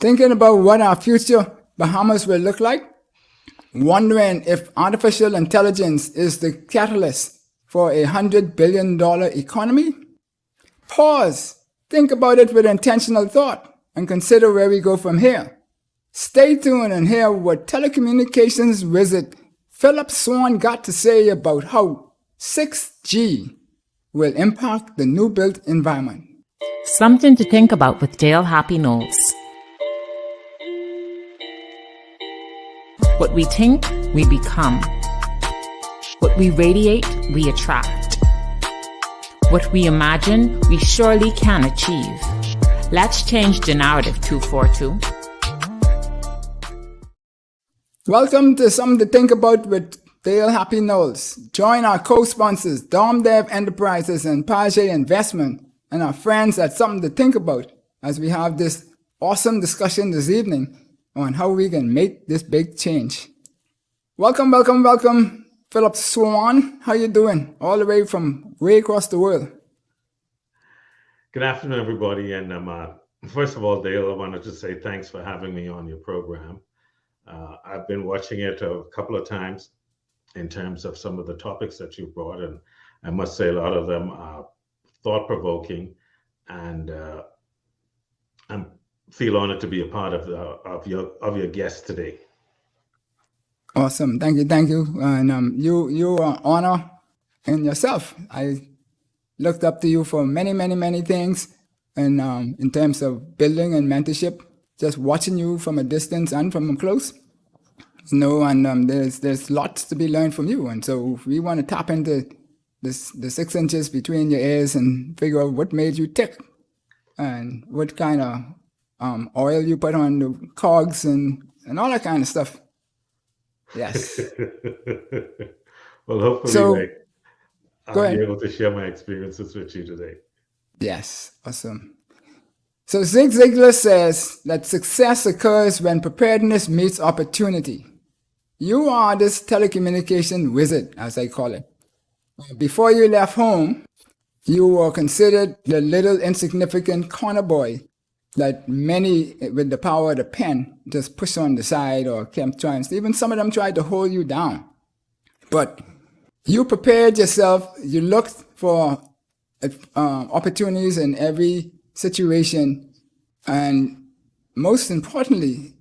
Thinking about what our future Bahamas will look like? Wondering if artificial intelligence is the catalyst for a $100 billion economy? Pause, think about it with intentional thought, and consider where we go from here. Stay tuned and hear what telecommunications wizard Phillip Swann got to say about how 6G will impact the new built environment. Something to think about with Dale Happy Knowles. What we think, we become. What we radiate, we attract. What we imagine, we surely can achieve. Let's change the narrative, 242. Welcome to Something to Think About with Dale Happy Knowles. Join our co-sponsors, DomDev Enterprises and Page Investment, and our friends at Something to Think About as we have this awesome discussion this evening on how we can make this big change. Welcome, Phillip Swann. How you doing? All the way from way across the world. Good afternoon, everybody. And first of all, Dale, I wanted to say thanks for having me on your program. I've been watching it a couple of times in terms of some of the topics that you brought, and I must say a lot of them are thought-provoking, and I feel honored to be a part of your guest today. Awesome, thank you, and you are honor in yourself. I looked up to you for many things, and in terms of building and mentorship, just watching you from a distance and from close. And there's lots to be learned from you, and so we want to tap into the 6 inches between your ears and figure out what made you tick, and what kind of oil you put on the cogs and all that kind of stuff. Yes. Well, hopefully go I'll ahead. be able to share my experiences with you today. Yes, awesome. So Zig Ziglar says that success occurs when preparedness meets opportunity. You are this telecommunication wizard, as I call it. Before you left home, you were considered the little insignificant corner boy that many with the power of the pen just push on the side or kept trying. Even some of them tried to hold you down. But you prepared yourself. You looked for opportunities in every situation. And most importantly,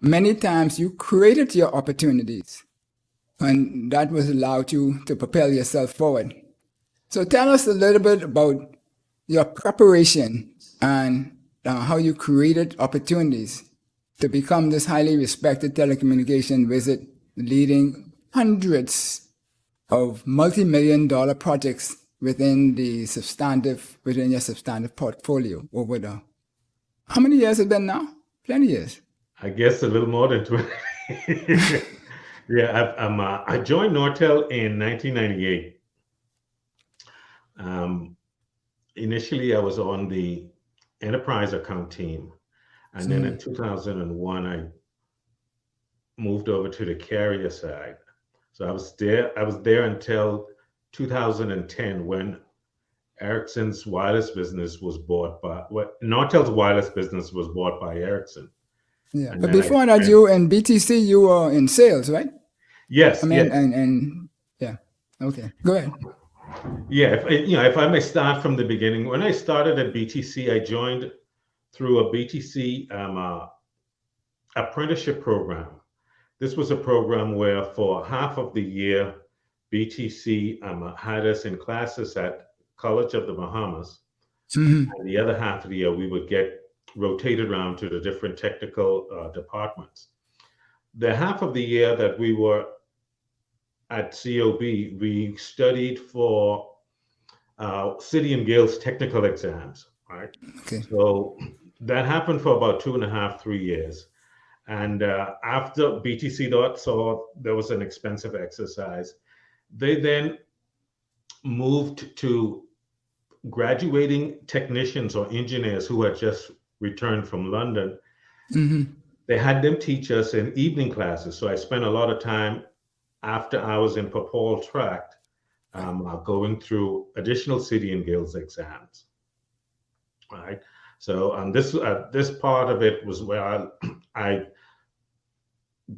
many times you created your opportunities. And that was allowed you to propel yourself forward. So tell us a little bit about your preparation and how you created opportunities to become this highly respected telecommunication wizard, leading hundreds of multi-million-dollar projects within your substantive portfolio over the. How many years has it been now? Plenty years. I guess a little more than 20. Yeah, I joined Nortel in 1998. Initially, I was on the enterprise account team, and then in 2001, I moved over to the carrier side. So I was there until 2010 when Ericsson's wireless business was bought by Nortel's wireless business was bought by Ericsson. Yeah, and but before that, you in BTC, you were in sales, right? Yes. I mean, yes. and yeah. Okay, go ahead. Yeah, if I may start from the beginning, when I started at BTC, I joined through a BTC apprenticeship program. This was a program where for half of the year, BTC had us in classes at College of the Bahamas, and the other half of the year we would get rotated around to the different technical departments. The half of the year that we were at COB, we studied for City and Guilds technical exams, right? Okay. So that happened for about 2.5, 3 years. And after BTC saw there was an expensive exercise, they then moved to graduating technicians or engineers who had just returned from London. They had them teach us in evening classes. So I spent a lot of time after hours in Papal Tract going through additional City and Guilds exams. Right. So this part of it was where I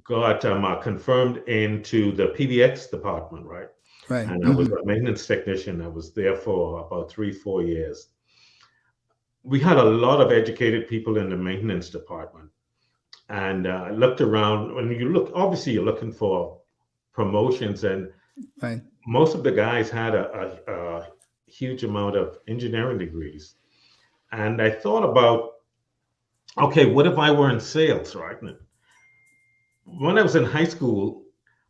got confirmed into the PBX department, right? Right. And I was a maintenance technician. I was there for about 3-4 years. We had a lot of educated people in the maintenance department. And I looked around. When you look, obviously you're looking for promotions, and Right. most of the guys had a huge amount of engineering degrees. And I thought about, okay, what if I were in sales, right? When I was in high school,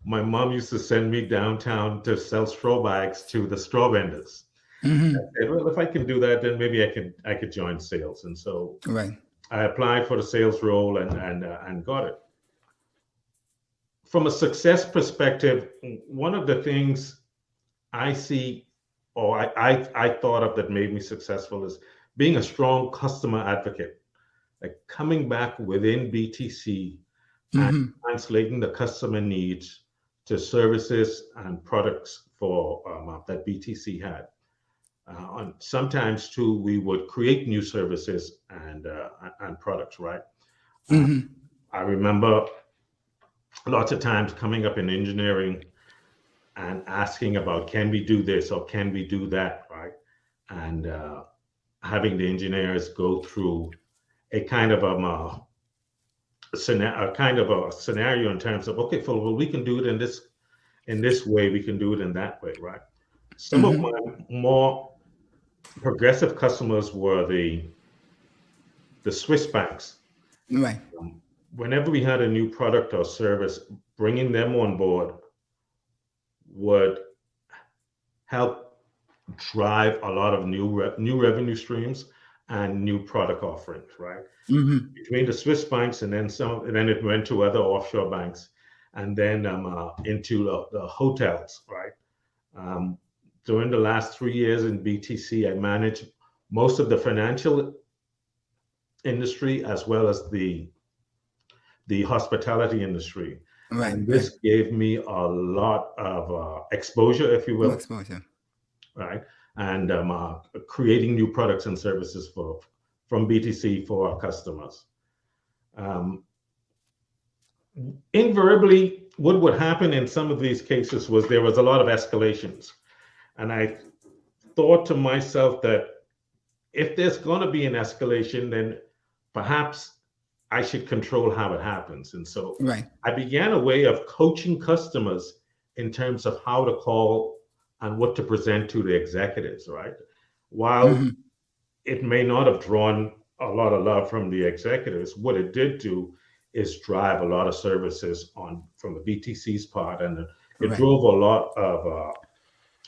my mom used to send me downtown to sell straw bags to the straw vendors. I said, well, if I can do that, then maybe I could join sales. And so Right. I applied for the sales role and got it. From a success perspective, one of the things I see, or I thought of that made me successful, is being a strong customer advocate, like coming back within BTC and translating the customer needs to services and products for that BTC had. Sometimes too, we would create new services and products, right? I remember lots of times coming up in engineering and asking about, can we do this or can we do that, right? And having the engineers go through a kind of a scenario in terms of, okay, Phil, well, we can do it in this way, we can do it in that way, right? Some of my more progressive customers were the Swiss banks. Right. Whenever we had a new product or service, bringing them on board would help drive a lot of new revenue streams and new product offerings, right? Between the Swiss banks and then it went to other offshore banks, and then into the hotels, right? During the last 3 years in BTC, I managed most of the financial industry as well as the hospitality industry. Right. And this gave me a lot of exposure, if you will. Exposure. Right. And creating new products and services from BTC for our customers. Invariably, what would happen in some of these cases was there was a lot of escalations. And I thought to myself that if there's going to be an escalation, then perhaps I should control how it happens. And so I began a way of coaching customers in terms of how to call and what to present to the executives, right? While it may not have drawn a lot of love from the executives, what it did do is drive a lot of services from the BTC's part, and it drove a lot of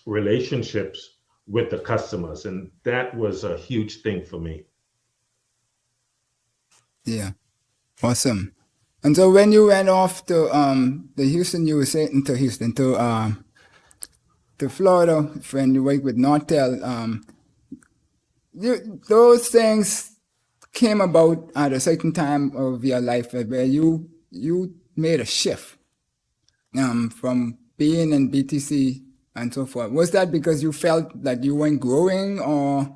relationships with the customers, and that was a huge thing for me. Yeah, awesome. And so when you went off to the Houston, you were saying to Houston, to Florida, when you worked with Nortel, those things came about at a certain time of your life where you made a shift from being in BTC and so forth. Was that because you felt that you weren't growing, or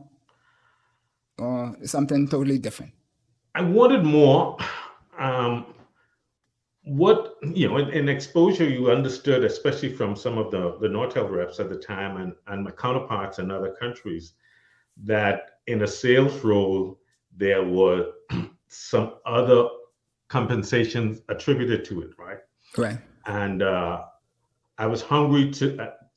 something totally different? I wanted more. In exposure, you understood, especially from some of the Nortel reps at the time and my counterparts in other countries, that in a sales role, there were some other compensations attributed to it, right? Right. And I was hungry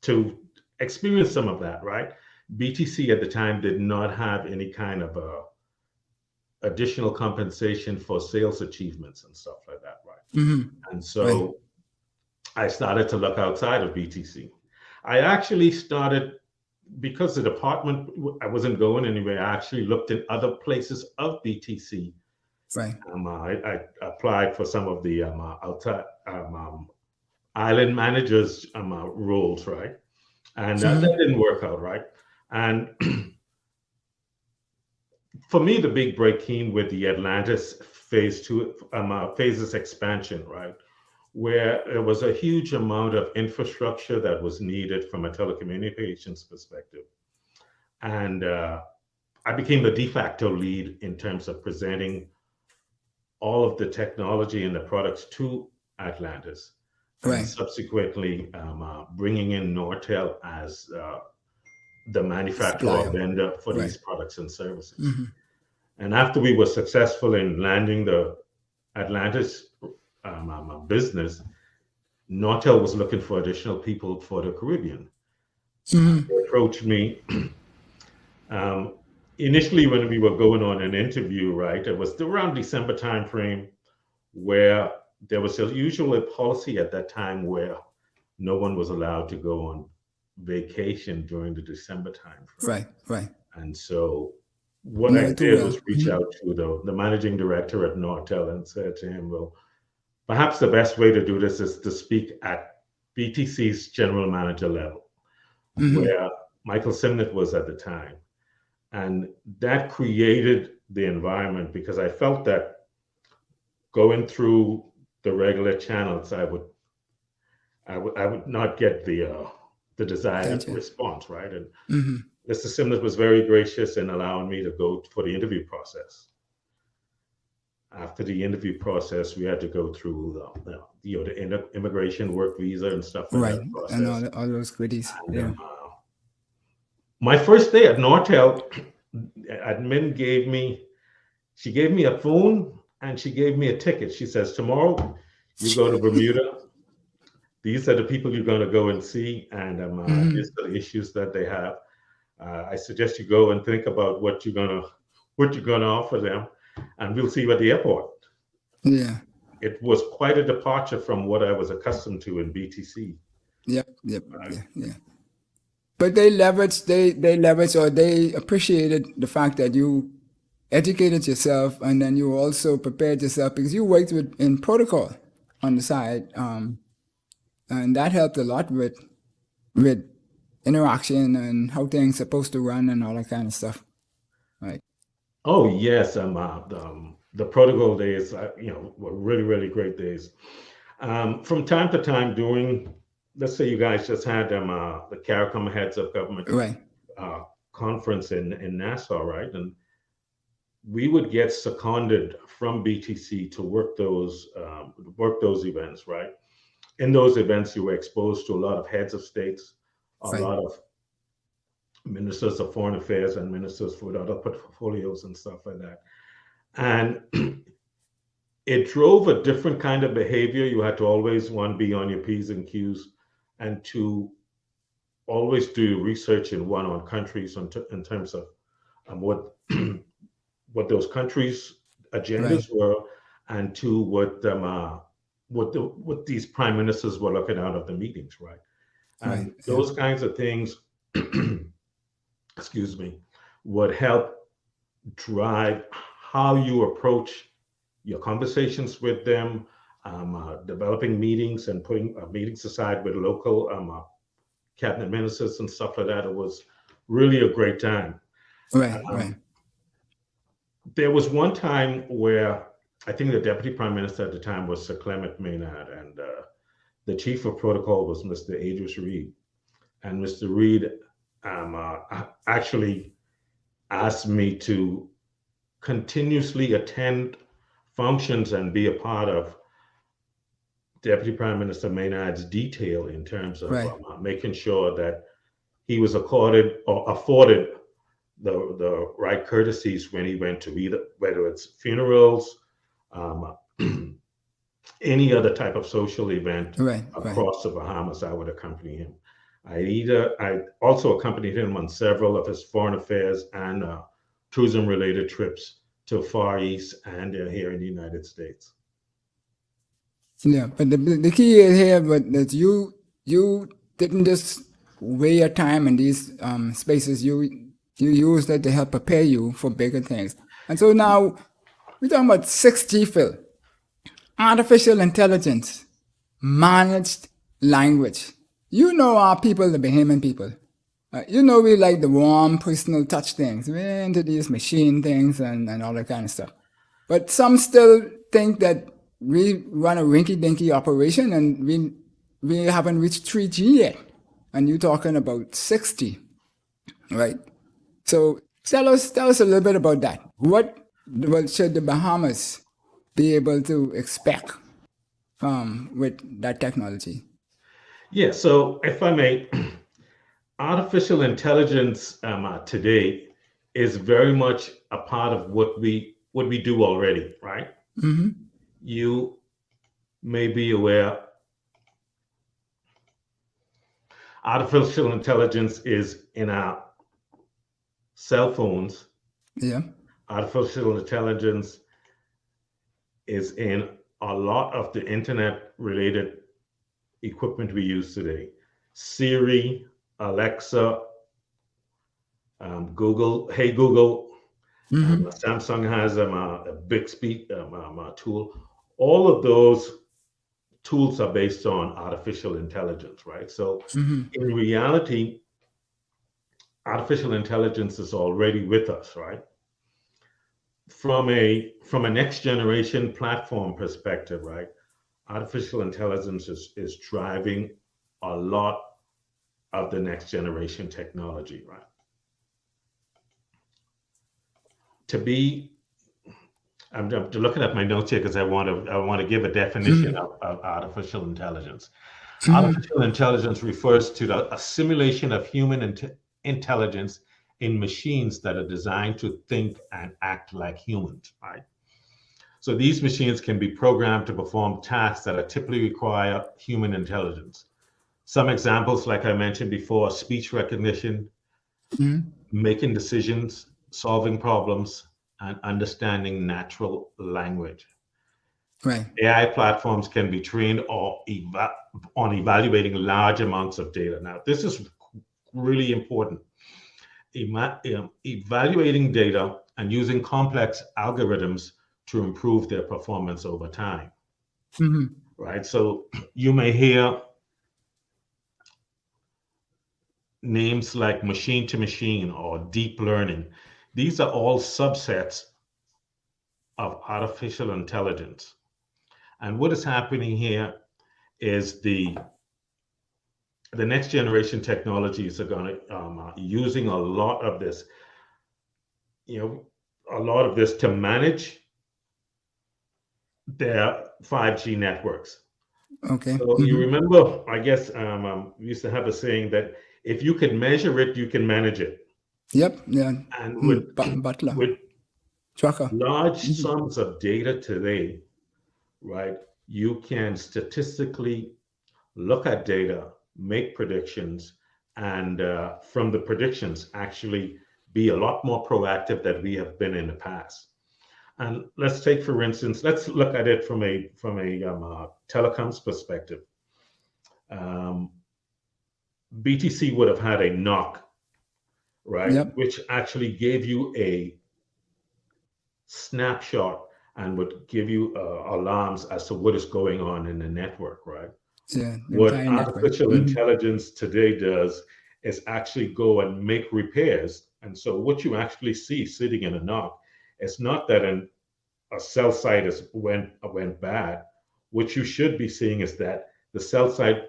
to experience some of that, right? BTC at the time did not have any kind of additional compensation for sales achievements and stuff like that, right? And so I started to look outside of BTC. I actually started, because the department, I wasn't going anywhere, I actually looked in other places of BTC. Right. I applied for some of the outside island managers roles, right? And that didn't work out, right? And for me, the big break came with the Atlantis phases expansion, right? Where there was a huge amount of infrastructure that was needed from a telecommunications perspective. And I became the de facto lead in terms of presenting all of the technology and the products to Atlantis, and Right. subsequently bringing in Nortel as the manufacturer or Supplier. vendor for Right. these products and services. And after we were successful in landing the Atlantis business, Nortel was looking for additional people for the Caribbean. They approached me. Initially, when we were going on an interview, right, it was around December timeframe, where there was a usual policy at that time where no one was allowed to go on vacation during the December timeframe. Right. Right. And so what No, I too did well. was reach out to the managing director at Nortel and said to him, well, perhaps the best way to do this is to speak at BTC's general manager level, where Michael Simnett was at the time. And that created the environment, because I felt that going through the regular channels, I would not get the desired response, right? And Mr. Simnett was very gracious in allowing me to go for the interview process. After the interview process, we had to go through the immigration, work visa, and stuff like Right. that process. And all those goodies. And, my first day at Nortel, admin gave me a phone and she gave me a ticket. She says, tomorrow you go to Bermuda. These are the people you're going to go and see, and these are the issues that they have. I suggest you go and think about what you're gonna offer them, and we'll see you at the airport. Yeah. It was quite a departure from what I was accustomed to in BTC. Yep. Yeah. But they appreciated the fact that you educated yourself, and then you also prepared yourself because you worked in protocol on the side, and that helped a lot with interaction and how things are supposed to run and all that kind of stuff. Right. Oh yes, the protocol days, were really, really great days. From time to time during, let's say you guys just had the CARICOM heads of government conference in Nassau, right? And we would get seconded from BTC to work those events, right? In those events, you were exposed to a lot of heads of states, a lot of ministers of foreign affairs and ministers with other portfolios and stuff like that. And it drove a different kind of behavior. You had to always, one, be on your P's and Q's, and two, always do research on countries in terms of what those countries' agendas were, and two, what these prime ministers were looking out of the meetings, right? And those kinds of things, excuse me, would help drive how you approach your conversations with them, developing meetings and putting meetings aside with local cabinet ministers and stuff like that. It was really a great time. Right. There was one time where I think the deputy prime minister at the time was Sir Clement Maynard, and the chief of protocol was Mr. Idris Reed. And Mr. Reed actually asked me to continuously attend functions and be a part of Deputy Prime Minister Maynard's detail in terms of making sure that he was afforded the right courtesies when he went to whether it's funerals, any other type of social event across the Bahamas. I would accompany him. I also accompanied him on several of his foreign affairs and tourism related trips to Far East and here in the United States. Yeah, but the key is here, but that you didn't just weigh your time in these spaces. You used it to help prepare you for bigger things. And so now we're talking about 6G, Phil. Artificial intelligence, managed language. You know our people, the Bahamian people. We like the warm, personal touch things. We're into these machine things and all that kind of stuff. But some still think that we run a rinky-dinky operation and we haven't reached 3G yet. And you're talking about 6G, right? So Tell us a little bit about that. What should the Bahamas be able to expect with that technology? Yeah, so if I may, artificial intelligence today is very much a part of what we do already, right? Mm-hmm. You may be aware artificial intelligence is in our cell phones. Yeah. Artificial intelligence is in a lot of the internet related equipment we use today. Siri, Alexa, Google, Hey Google, Mm-hmm. Samsung has a Bixby tool. All of those tools are based on artificial intelligence, right? So Mm-hmm. in reality, artificial intelligence is already with us, right? From a next generation platform perspective, right? Artificial intelligence is driving a lot of the next generation technology, right? To be, I'm looking at my notes here because I want to give a definition of artificial intelligence. Artificial intelligence refers to a simulation of human intelligence in machines that are designed to think and act like humans, right? So these machines can be programmed to perform tasks that are typically require human intelligence. Some examples, like I mentioned before, speech recognition, Mm-hmm. making decisions, solving problems, and understanding natural language. Right. AI platforms can be trained on evaluating large amounts of data. Now, this is really important. Evaluating data and using complex algorithms to improve their performance over time, Mm-hmm. right? So you may hear names like machine to machine or deep learning. These are all subsets of artificial intelligence. And what is happening here is the next generation technologies are going to using a lot of this, a lot of this to manage their 5G networks. Okay. So you Mm-hmm. remember, I guess we used to have a saying that if you can measure it, you can manage it. Yep. Yeah. And with Butler. with Trucker. large Mm-hmm. sums of data today, right, you can statistically look at data, make predictions, and from the predictions, actually be a lot more proactive than we have been in the past. And let's take, for instance, let's look at it from a telecoms perspective. BTC would have had a knock, right, Yep. which actually gave you a snapshot and would give you alarms as to what is going on in the network, right? Yeah. The What entire network. artificial Mm-hmm. intelligence today does is actually go and make repairs. And so what you actually see sitting in a knock, it's not that a cell site went bad. What you should be seeing is that the cell site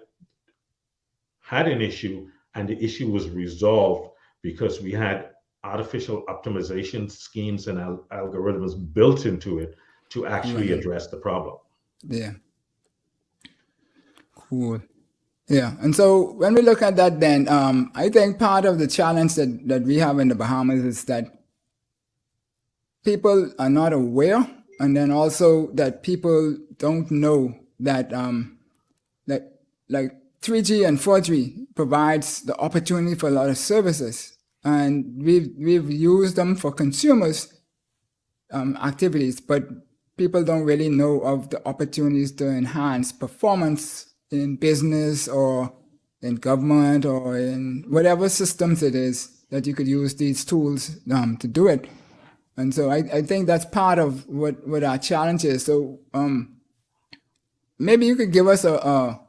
had an issue and the issue was resolved because we had artificial optimization schemes and algorithms built into it to actually Right. address the problem. Yeah. Cool. Yeah. And so when we look at that, then I think part of the challenge that we have in the Bahamas is that people are not aware, and then also that people don't know that like 3G and 4G provides the opportunity for a lot of services, and we've used them for consumers activities, but people don't really know of the opportunities to enhance performance in business or in government or in whatever systems it is that you could use these tools to do it. And so I think that's part of what our challenge is. So maybe you could give us a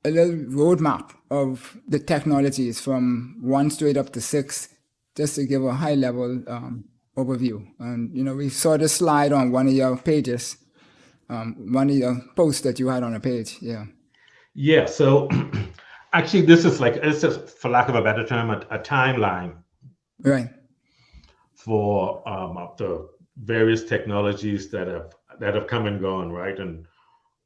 little roadmap of the technologies from 1 straight up to 6, just to give a high level overview. And we saw the slide on one of your pages, one of your posts that you had on a page. Yeah. So actually, this is like, it's just, for lack of a better term, a timeline. Right. for the various technologies that have come and gone, right? And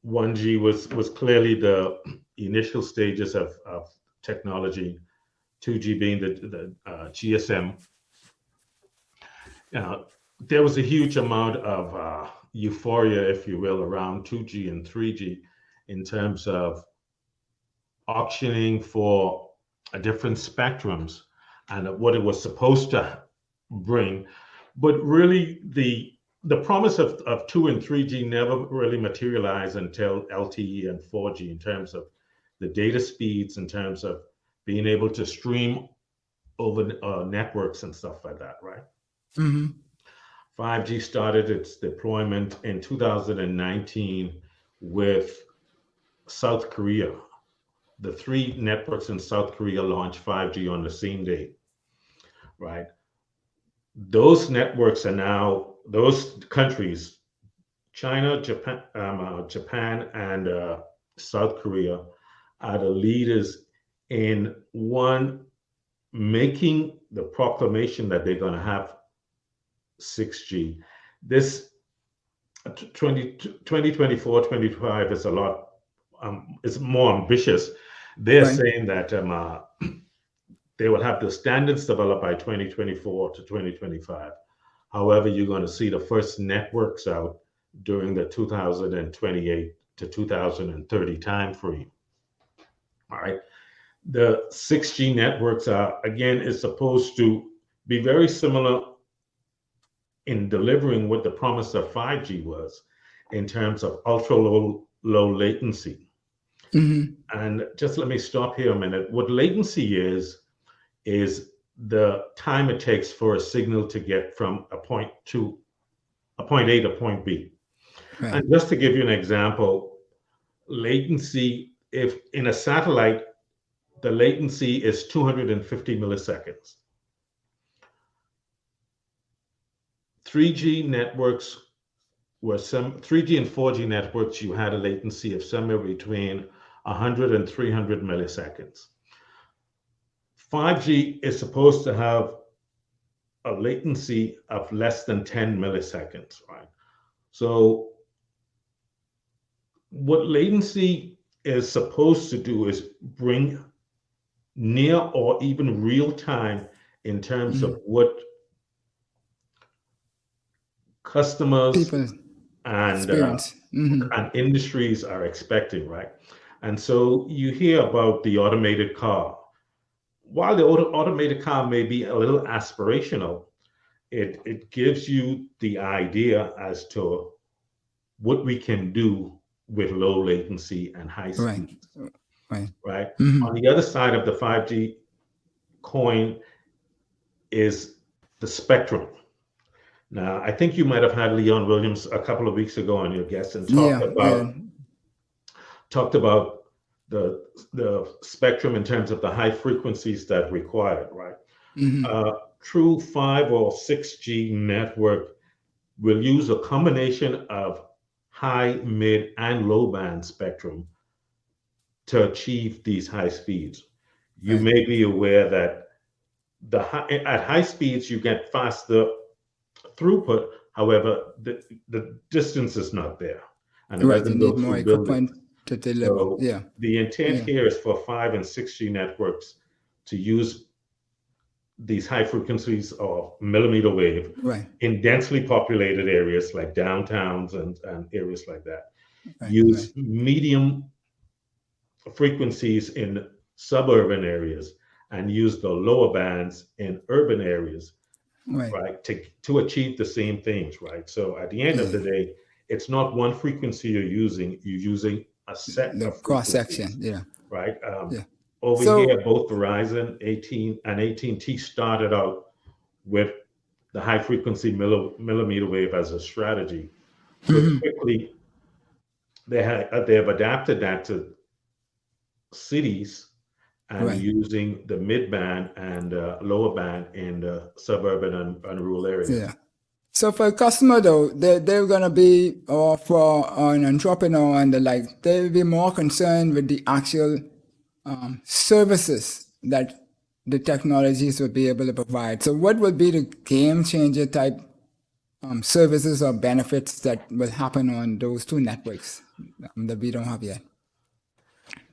1G was clearly the initial stages of technology, 2G being the GSM. There was a huge amount of euphoria, if you will, around 2G and 3G in terms of auctioning for different spectrums and what it was supposed to bring. But really, the promise of 2 and 3G never really materialized until LTE and 4G in terms of the data speeds, in terms of being able to stream over networks and stuff like that, right? 5G started its deployment in 2019 with South Korea. The 3 networks in South Korea launched 5G on the same day, right? Those networks are now, those countries, China, Japan, and South Korea, are the leaders in making the proclamation that they're going to have 6G. This 2024, 2025 is a lot, it's more ambitious. They're saying that they will have the standards developed by 2024 to 2025. However, you're going to see the first networks out during the 2028 to 2030 timeframe. All right. The 6G networks is supposed to be very similar in delivering what the promise of 5G was in terms of ultra low latency. And just let me stop here a minute. What latency is the time it takes for a signal to get from a point A to point B. And just to give you an example, latency, if in a satellite, the latency is 250 milliseconds. 3G networks 3G and 4G networks, you had a latency of somewhere between 100 and 300 milliseconds. 5G is supposed to have a latency of less than 10 milliseconds, right? So what latency is supposed to do is bring near or even real time in terms of what customers and industries are expecting, right? And so you hear about the automated car. While the automated car may be a little aspirational, it gives you the idea as to what we can do with low latency and high speed. Right. On the other side of the 5G coin is the spectrum. Now, I think you might have had Leon Williams a couple of weeks ago on your guest and talked about the spectrum in terms of the high frequencies that required, right? True 5 or 6G network will use a combination of high, mid, and low band spectrum to achieve these high speeds. You may be aware that at high speeds, you get faster throughput. However, the distance is not there. And you need more equipment to deliver. So the intent here is for 5 and 6G networks to use these high frequencies of millimeter wave in densely populated areas like downtowns and areas like that. Use medium frequencies in suburban areas and use the lower bands in urban areas, right, to achieve the same things, right? So at the end of the day, it's not one frequency you're using a set of cross section, right? Over here, both Verizon, and AT&T started out with the high frequency millimeter wave as a strategy. So quickly, they have adapted that to cities and using the mid band and lower band in the suburban and rural areas. So for a customer though, they're gonna be, or for an entrepreneur and the like, they'll be more concerned with the actual services that the technologies will be able to provide. So what will be the game changer type services or benefits that will happen on those two networks that we don't have yet?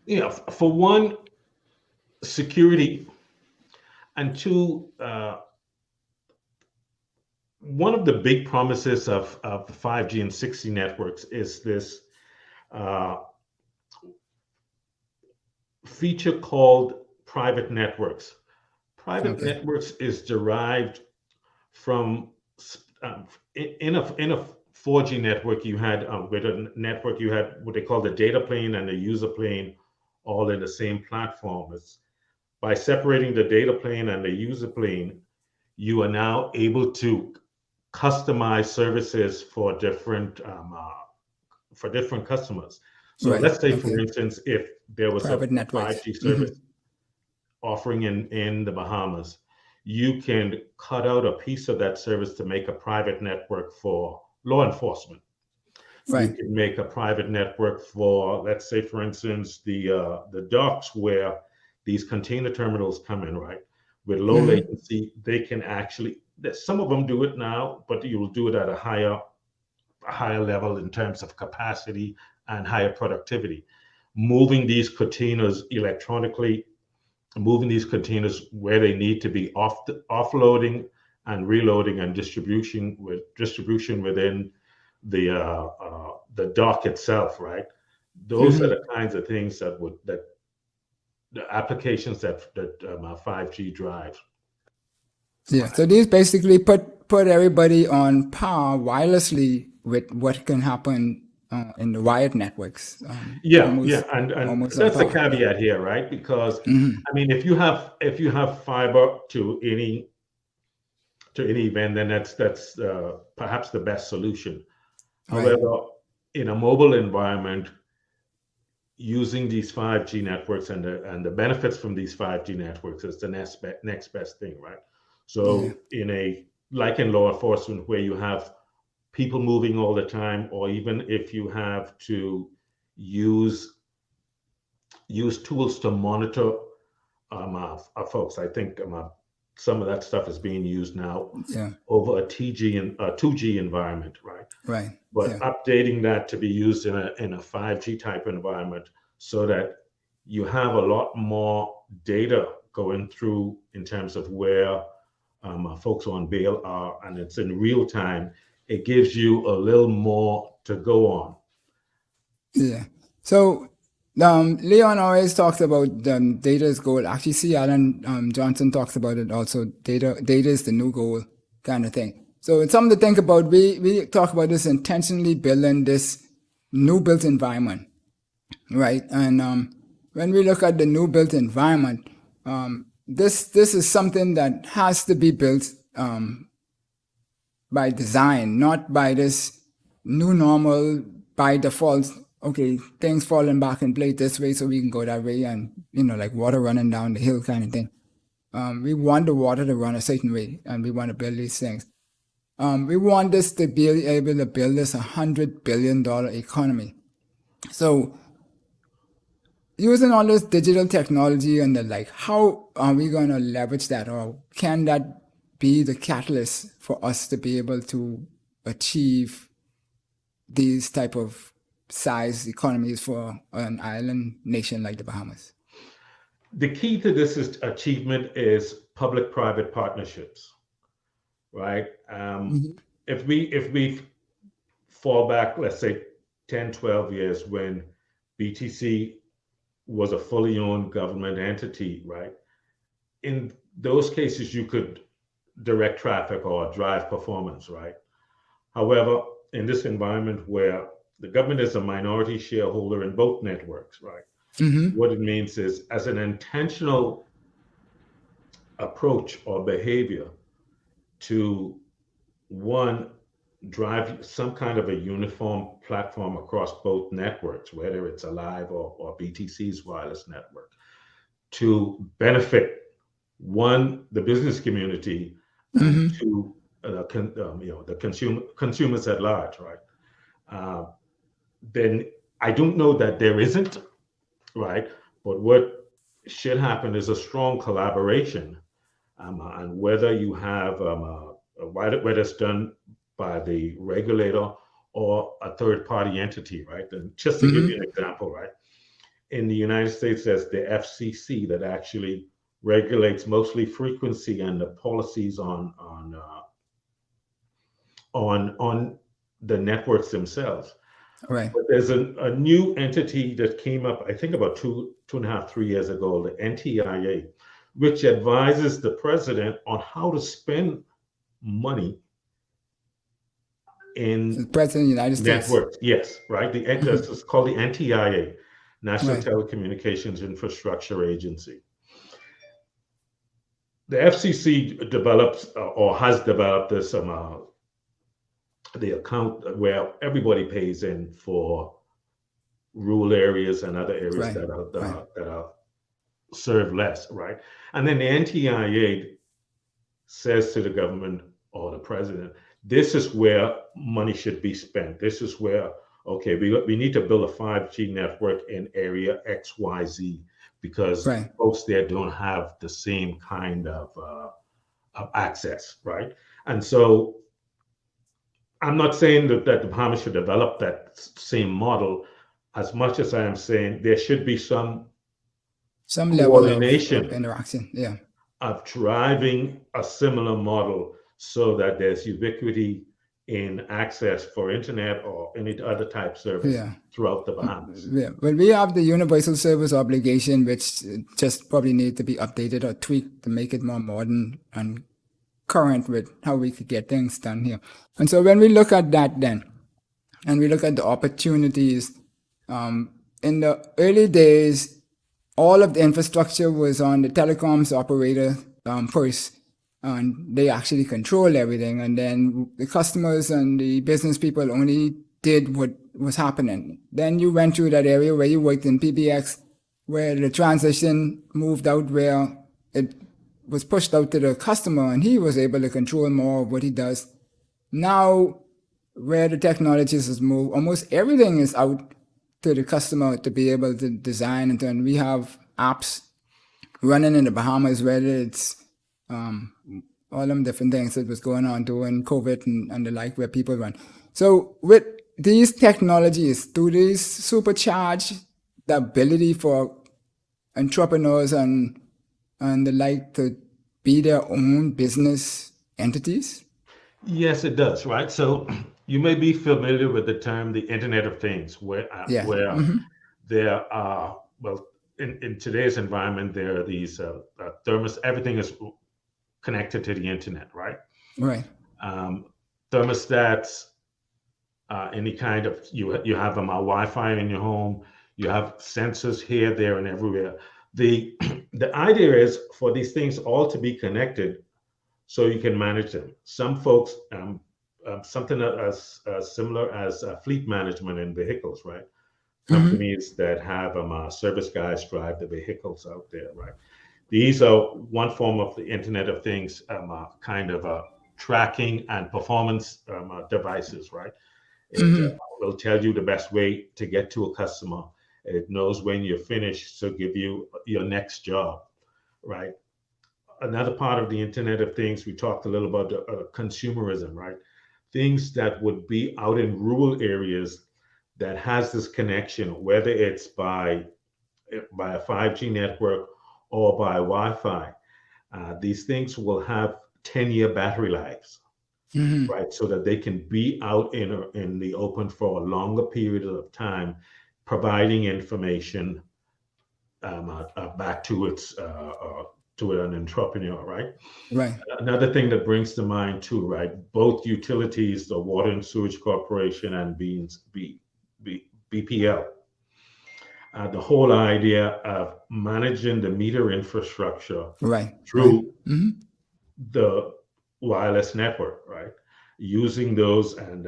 Yeah, for one, security, and two, one of the big promises of 5G and 6G networks is this feature called private networks. Private networks is derived from in a 4G network. You had with a network you had what they call the data plane and the user plane, all in the same platform. It's by separating the data plane and the user plane, you are now able to customize services for different customers. So let's say, for instance, if there was a 5G service offering in the Bahamas, you can cut out a piece of that service to make a private network for law enforcement. You can make a private network for, let's say, for instance, the docks where these container terminals come in, right? With low latency, they can actually, some of them do it now, but you will do it at a higher level in terms of capacity and higher productivity. Moving these containers electronically, moving these containers where they need to be, offloading and reloading and distribution within the dock itself, right? Those are the kinds of things that the applications that 5G drives. Yeah, so these basically put everybody on par wirelessly with what can happen in the wired networks. And that's the caveat here, right? Because I mean, if you have fiber to any event, then that's perhaps the best solution. However, in a mobile environment, using these 5G networks and the benefits from these 5G networks is the next best thing, right? So like in law enforcement, where you have people moving all the time, or even if you have to use tools to monitor folks, I think some of that stuff is being used now over a 2G environment, right? Right. But updating that to be used in a 5G type environment, so that you have a lot more data going through in terms of where folks on bail are, and it's in real time. It gives you a little more to go on. Yeah. So Leon always talks about data is gold. Actually, C. Alan Johnson talks about it also. Data is the new gold kind of thing. So it's something to think about. We talk about this intentionally building this new built environment, right? And when we look at the new built environment, this is something that has to be built by design, not by this new normal by default. Okay, things falling back in place this way so we can go that way, and like water running down the hill kind of thing. We want the water to run a certain way, and we want to build these things. We want this to be able to build this $100 billion economy. So using all this digital technology and how are we going to leverage that, or can that be the catalyst for us to be able to achieve these type of size economies for an island nation like the Bahamas? The key to this achievement is public-private partnerships, right? If we fall back, let's say 10, 12 years, when BTC was a fully owned government entity, right? In those cases, you could direct traffic or drive performance, right? However, in this environment where the government is a minority shareholder in both networks, right? What it means is, as an intentional approach or behavior to, one, drive some kind of a uniform platform across both networks, whether it's Alive or BTC's wireless network, to benefit, one, the business community, and two, the consumers at large, right? Then I don't know that there isn't, right? But what should happen is a strong collaboration, and whether you have whether it's done by the regulator or a third party entity, right? And just to give you an example, right? In the United States, there's the FCC that actually regulates mostly frequency and the policies on the networks themselves. Right. But there's a new entity that came up, I think about two and a half, 3 years ago, the NTIA, which advises the president on how to spend money in The President of the United States. networks. Yes, right. It's called the NTIA, National Right. Telecommunications Infrastructure Agency. The FCC develops or has developed this the account where everybody pays in for rural areas and other areas Right. that are served less, right? And then the NTIA says to the government or the president, this is where money should be spent. This is where, okay, we need to build a 5G network in area XYZ because Right. folks there don't have the same kind of access, right? And so I'm not saying that the Bahamas should develop that same model as much as I am saying there should be some level of coordination interaction. Yeah. of driving a similar model so that there's ubiquity in access for internet or any other type service throughout the Bahamas. Yeah. Well, we have the universal service obligation, which just probably need to be updated or tweaked to make it more modern and current with how we could get things done here. And so when we look at that then, and we look at the opportunities, in the early days, all of the infrastructure was on the telecoms operator first, and they actually control everything. And then the customers and the business people only did what was happening. Then you went through that area where you worked in PBX, where the transition moved out where it was pushed out to the customer and he was able to control more of what he does. Now, where the technologies has moved, almost everything is out to the customer to be able to design. And then we have apps running in the Bahamas, whether it's all them different things that was going on during COVID and the like, where people run. So with these technologies, do these supercharge the ability for entrepreneurs and the like to be their own business entities? Yes, it does, right? So you may be familiar with the term the Internet of Things, where there are, well, in today's environment, there are these everything is connected to the internet, right? Right. Thermostats, any kind of, you have Wi-Fi in your home, you have sensors here, there, and everywhere. The idea is for these things all to be connected so you can manage them. Some folks, something as similar as fleet management in vehicles, right? Companies that have service guys drive the vehicles out there, right? These are one form of the Internet of Things, kind of tracking and performance devices, right? It will tell you the best way to get to a customer. It knows when you're finished, so give you your next job, right? Another part of the Internet of Things, we talked a little about consumerism, right? Things that would be out in rural areas that has this connection, whether it's by a 5G network or by Wi-Fi. These things will have 10-year battery lives, right? So that they can be out in the open for a longer period of time, providing information back to an entrepreneur, right? Right. Another thing that brings to mind too, right? Both utilities, the Water and Sewage Corporation and BPL, the whole idea of managing the meter infrastructure through the wireless network, right? Using those and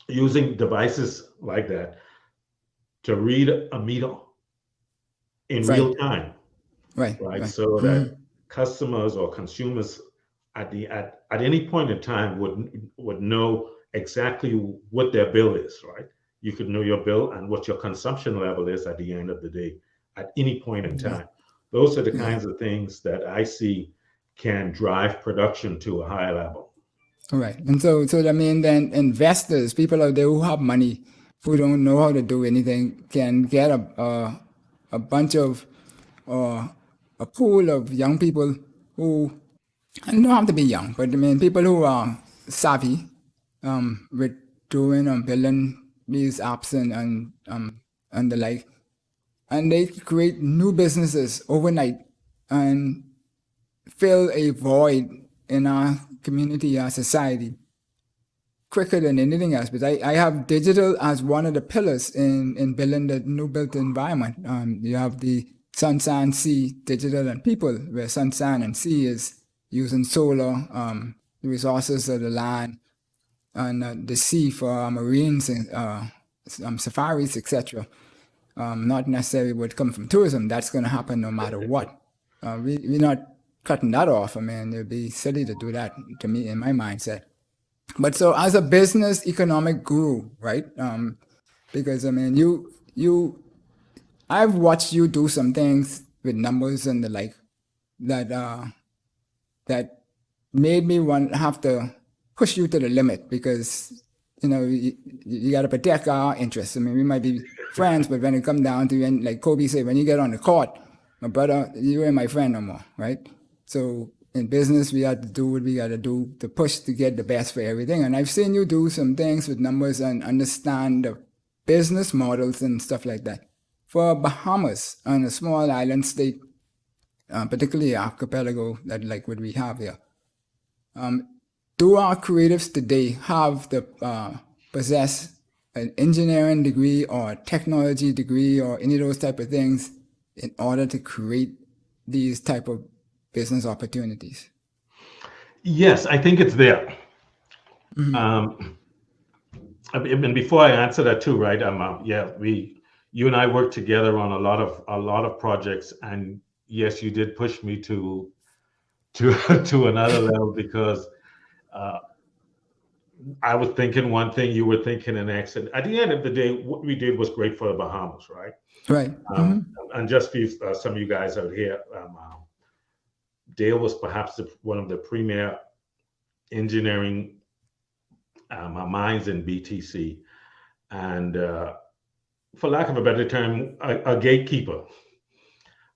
using devices like that to read a meter in real time, right? So that customers or consumers at any point in time would know exactly what their bill is, right? You could know your bill and what your consumption level is at the end of the day, at any point in time. Those are the kinds of things that I see can drive production to a higher level. Right. And so I mean, then investors, people out there who have money, who don't know how to do anything, can get a bunch of, a pool of young people who, and don't have to be young, but I mean, people who are savvy with doing and building these apps and the like, and they create new businesses overnight and fill a void in our community, our society, quicker than anything else. But I have digital as one of the pillars in building the new built environment. You have the sun, sand, sea, digital, and people, where sun, sand, and sea is using solar, the resources of the land, and the sea for our marines and safaris, etc. Not necessarily would come from tourism. That's going to happen no matter what. We're not cutting that off. I mean, it would be silly to do that, to me, in my mindset. But so as a business economic guru, right? Because I mean, I've watched you do some things with numbers and the like that made me have to push you to the limit, because you got to protect our interests. I mean, we might be friends, but when it comes down to, and like Kobe said, when you get on the court, my brother, you ain't my friend no more, right? So in business, we have to do what we got to do to push to get the best for everything. And I've seen you do some things with numbers and understand the business models and stuff like that. For Bahamas, on a small island state, particularly archipelago, that like what we have here, do our creatives today have possess an engineering degree or a technology degree or any of those type of things in order to create these type of business opportunities? Yes, I think it's there. And before I answer that too, right? You and I worked together on a lot of projects, and yes, you did push me to another level, because I was thinking one thing, you were thinking the next, and at the end of the day, what we did was great for the Bahamas, right? Right. And just for some of you guys out here, Dale was perhaps one of the premier engineering minds in BTC, and for lack of a better term, a gatekeeper,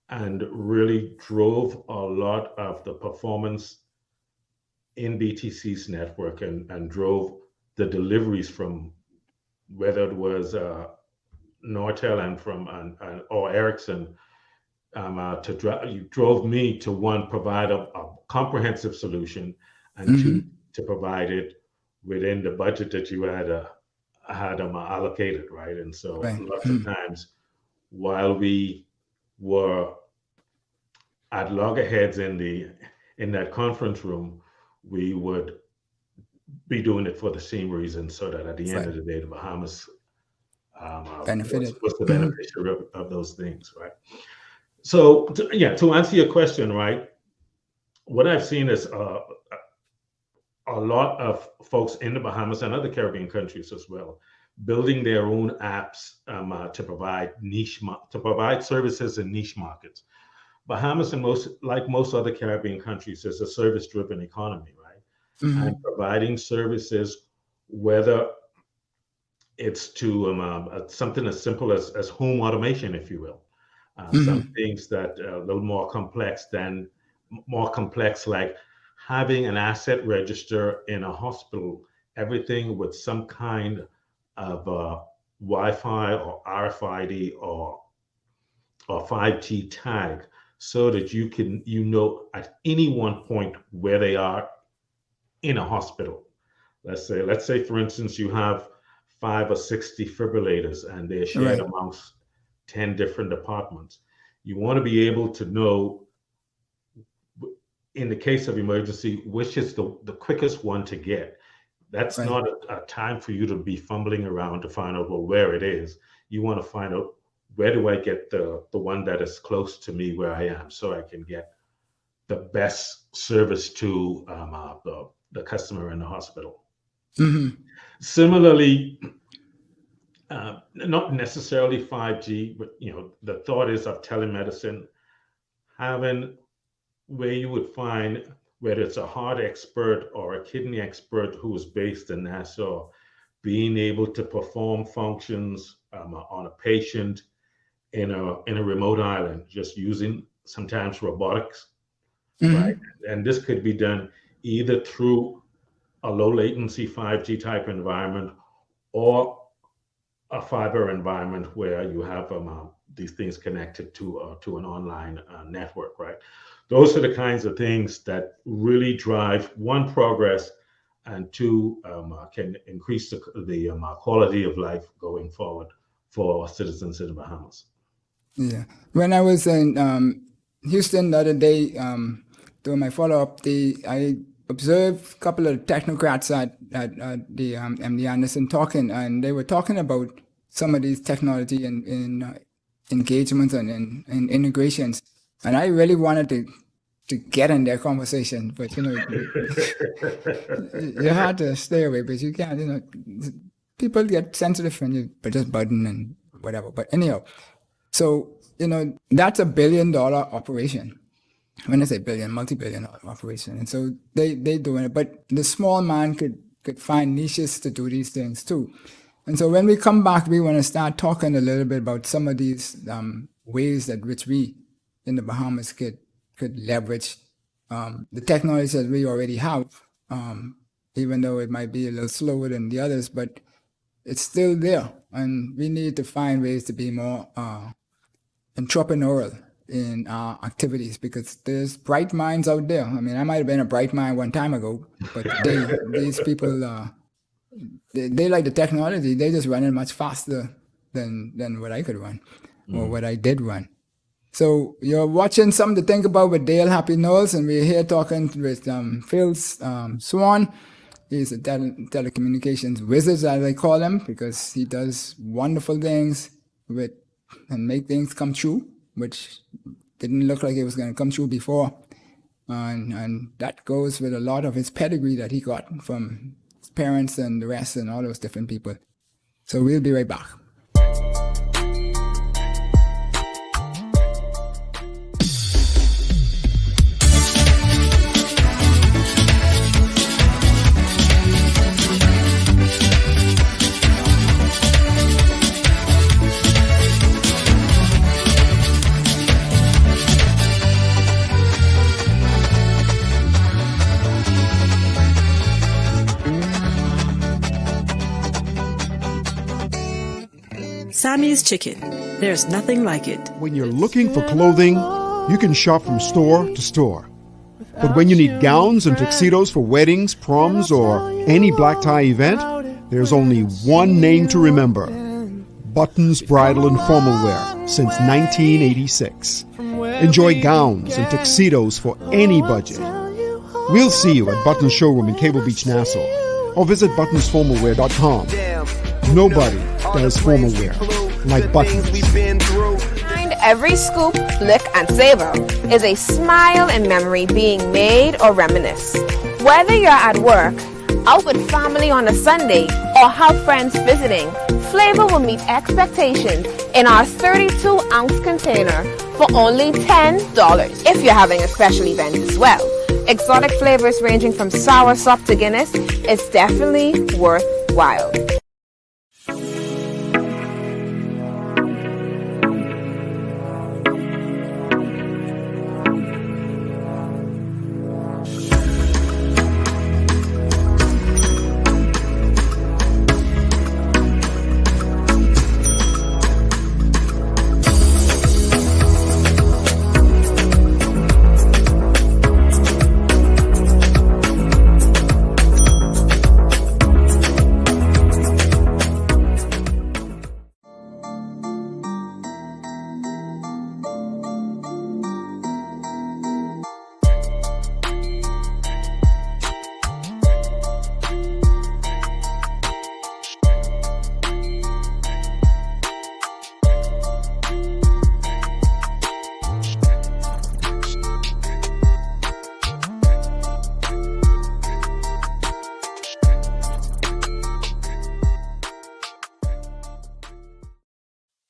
and really drove a lot of the performance in BTC's network, and drove the deliveries from, whether it was Nortel and or Ericsson, you drove me to provide a comprehensive solution, and to provide it within the budget that you had allocated, right? And so lots of times, while we were at loggerheads in that conference room, we would be doing it for the same reason, so that at the end of the day, the Bahamas benefited. was the beneficiary of those things, right? So to answer your question, right, what I've seen is a lot of folks in the Bahamas and other Caribbean countries as well, building their own apps to provide services in niche markets. Bahamas, and most other Caribbean countries, is a service-driven economy, right? And providing services, whether it's to something as simple as home automation, if you will. Some things that are a little more complex, like having an asset register in a hospital, everything with some kind of Wi-Fi or RFID or 5G tag, so that you know at any one point where they are in a hospital. Let's say for instance, you have 5 or 6 defibrillators, and they're shared amongst 10 different departments. You want to be able to know, in the case of emergency, which is the quickest one to get. That's not a time for you to be fumbling around to find out, well, where it is. You want to find out, where do I get the one that is close to me where I am, so I can get the best service to the customer in the hospital. Similarly, not necessarily 5G, but the thought is of telemedicine, having where you would find whether it's a heart expert or a kidney expert who is based in Nassau, being able to perform functions on a patient in a remote island, just using sometimes robotics, right? And this could be done either through a low latency 5G type environment or a fiber environment where you have these things connected to an online network, right? Those are the kinds of things that really drive, one, progress, and two, can increase the quality of life going forward for citizens in the Bahamas. Yeah. When I was in Houston the other day, doing my follow-up, I observed a couple of technocrats at the MD Anderson talking, and they were talking about some of these technology and engagements and integrations. And I really wanted to get in their conversation, but you had to stay away, but you can't, people get sensitive when you just button and whatever. But anyhow, so, that's $1 billion operation. When I say billion, multi-billion operation. And so they doing it, but the small man could find niches to do these things too. And so when we come back, we want to start talking a little bit about some of these ways that which we in the Bahamas could leverage the technology that we already have, even though it might be a little slower than the others, but it's still there. And we need to find ways to be more entrepreneurial in our activities, because there's bright minds out there. I mean, I might have been a bright mind one time ago, but these people, they like the technology. They just run it much faster than what I could run or what I did run. So you're watching Something to Think About with Dale Happy Knowles, and we're here talking with Phil Swann. He's a telecommunications wizard, as I call him, because he does wonderful things and make things come true, which didn't look like it was going to come true before. And that goes with a lot of his pedigree that he got from his parents and the rest and all those different people. So we'll be right back. Sammy's Chicken. There's nothing like it. When you're looking for clothing, you can shop from store to store. But when you need gowns and tuxedos for weddings, proms, or any black tie event, there's only one name to remember: Buttons Bridal and Formal Wear, since 1986. Enjoy gowns and tuxedos for any budget. We'll see you at Buttons Showroom in Cable Beach, Nassau, or visit buttonsformalwear.com. Nobody does formal wear like Buttons. Behind every scoop, lick, and savor is a smile and memory being made or reminisce. Whether you're at work, out with family on a Sunday, or have friends visiting, flavor will meet expectations in our 32-ounce container for only $10 if you're having a special event as well. Exotic flavors ranging from soursop to Guinness is definitely worthwhile.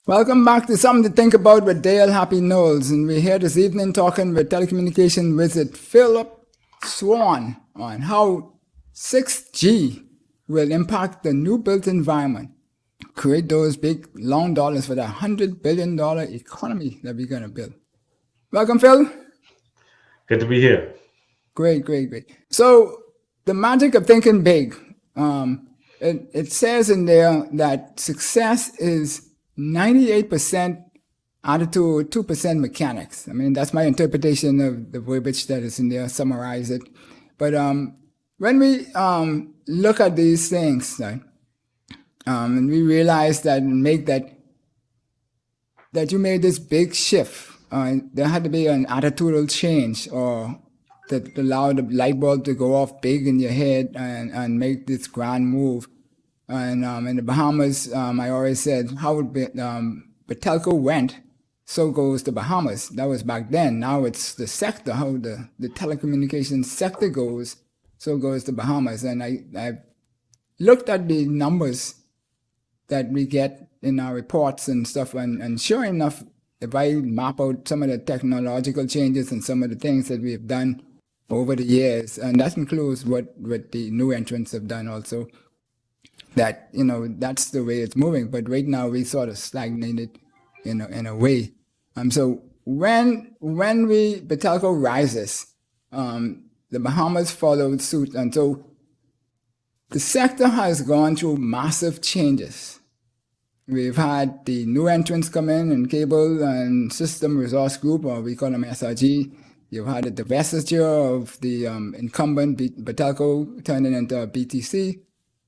Welcome back to Something to Think About with Dale Happy Knowles. And we're here this evening talking with telecommunication wizard Phillip Swann on how 6G will impact the new built environment, create those big long dollars for the $100 billion economy that we're going to build. Welcome, Phil. Good to be here. Great. So the magic of thinking big, it says in there that success is 98% attitude, 2% mechanics. I mean, that's my interpretation of the verbiage that is in there, summarize it. But when we look at these things, right, and we realize that and make that you made this big shift, there had to be an attitudinal change or that allow the light bulb to go off big in your head and make this grand move. And in the Bahamas, I always said, how the telco went, so goes the Bahamas. That was back then. Now it's the sector, how the telecommunications sector goes, so goes the Bahamas. And I looked at the numbers that we get in our reports and stuff, and sure enough, if I map out some of the technological changes and some of the things that we've done over the years, and that includes what the new entrants have done also, that, that's the way it's moving. But right now we sort of stagnated in a way. So when the telco rises, the Bahamas followed suit. And so the sector has gone through massive changes. We've had the new entrants come in cable and system resource group, or we call them SRG. You've had the divestiture of the incumbent Betelco turning into a BTC,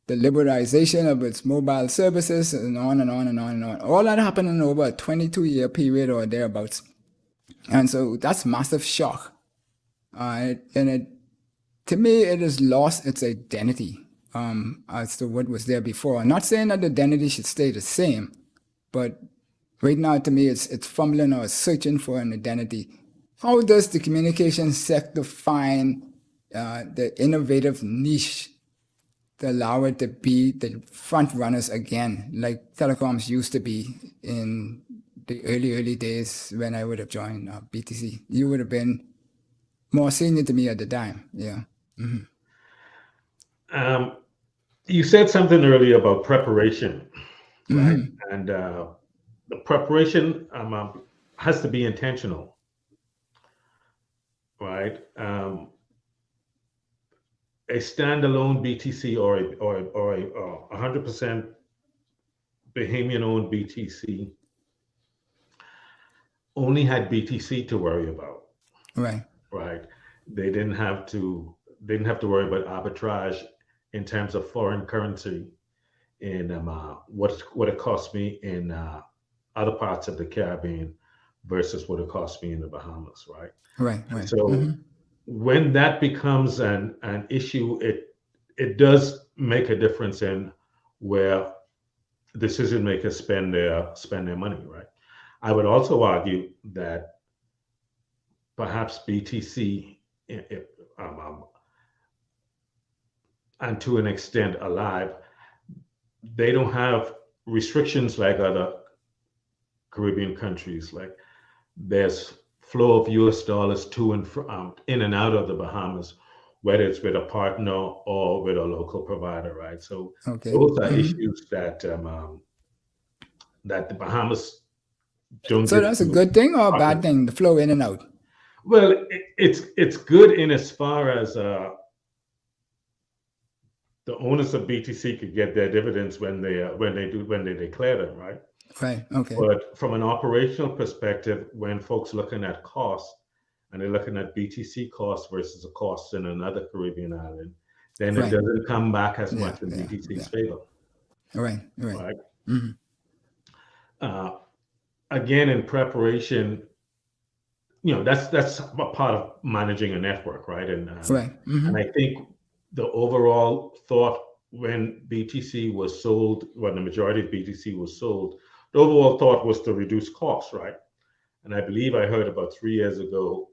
the liberalization of its mobile services, and on and on and on and on. All that happened in over a 22-year period or thereabouts. And so that's massive shock. To me, it has lost its identity as to what was there before. I'm not saying that the identity should stay the same, but right now, to me, it's fumbling or searching for an identity. How does the communication sector find the innovative niche to allow it to be the front runners again, like telecoms used to be in the early days when I would have joined BTC? You would have been more senior to me at the time. Yeah. Mm-hmm. You said something earlier about preparation, right? Mm-hmm. And the preparation has to be intentional, right? A standalone BTC or a 100% Bahamian-owned BTC only had BTC to worry about. Right. Right. They didn't have to worry about arbitrage in terms of foreign currency in what it cost me in other parts of the Caribbean versus what it cost me in the Bahamas. Right. Right. So. When that becomes an issue, it does make a difference in where decision makers spend their money, right? I would also argue that perhaps BTC, and to an extent Alive, they don't have restrictions like other Caribbean countries. Like there's flow of US dollars to and from, in and out of the Bahamas, whether it's with a partner or with a local provider, right? So those are issues that that the Bahamas don't. So that's a good thing or a bad thing, the flow in and out? Well, it's good in as far as the owners of BTC could get their dividends when they declare them, right? Right. Okay. But from an operational perspective, when folks looking at costs and they're looking at BTC costs versus the costs in another Caribbean island, then it doesn't come back as much in BTC's favor. Right. Mm-hmm. Again, in preparation, that's a part of managing a network, right? And and I think the overall thought when BTC was sold, when the majority of BTC was sold, the overall thought was to reduce costs, right? And I believe I heard about 3 years ago,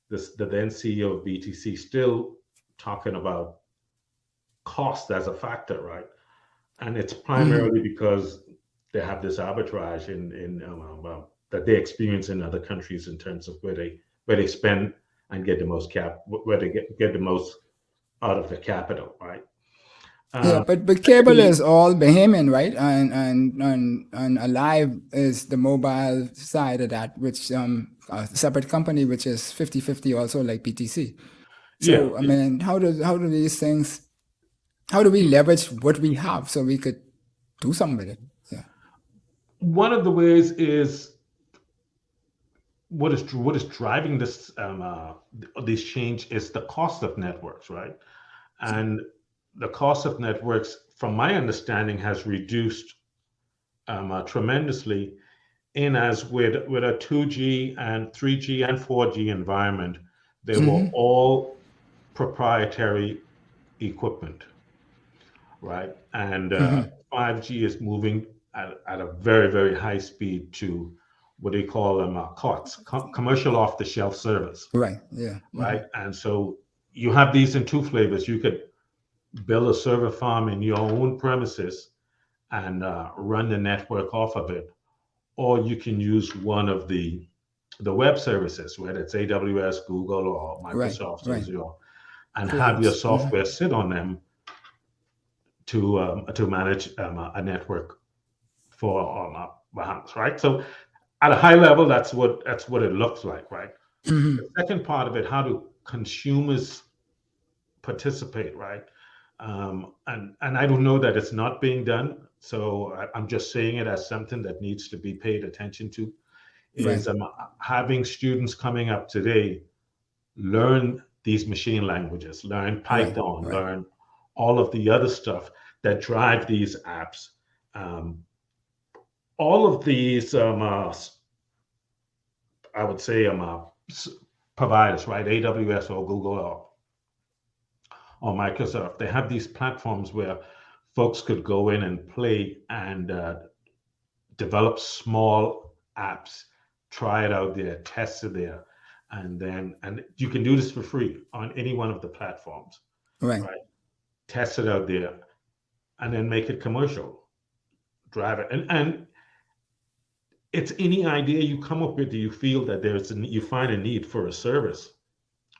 the then CEO of BTC still talking about cost as a factor, right? And it's primarily because they have this arbitrage in that they experience in other countries in terms of where they spend and get the most where they get the most out of the capital, right? Yeah, but cable is all Bahamian, right? And Alive is the mobile side of that, which a separate company, which is 50-50 also like PTC. So Yeah. I mean, how do these things? How do we leverage what we have so we could do something with it? Yeah. One of the ways is what is driving this change is the cost of networks, right? And the cost of networks, from my understanding, has reduced tremendously. In as with a 2G and 3G and 4G environment, they were all proprietary equipment, right? And 5G is moving at a very, very high speed to what they call them COTS, commercial off-the-shelf service. Right. Yeah. Right. And so you have these in two flavors. You could build a server farm in your own premises and run the network off of it, or you can use one of the web services, whether it's AWS, Google, or Microsoft, right. Azure, and have your software sit on them to manage a network for Bahamas, right? So at a high level, that's what it looks like, right? The second part of it, how do consumers participate, right? And I don't know that it's not being done. So I'm just saying it as something that needs to be paid attention to. Is having students coming up today learn these machine languages, learn Python, learn all of the other stuff that drive these apps. All of these, I would say, providers, right? AWS or Google or Microsoft, they have these platforms where folks could go in and play and develop small apps, try it out there, test it there, and you can do this for free on any one of the platforms, right? Test it out there, and then make it commercial, drive it, and it's any idea you come up with. Do you feel that you find a need for a service,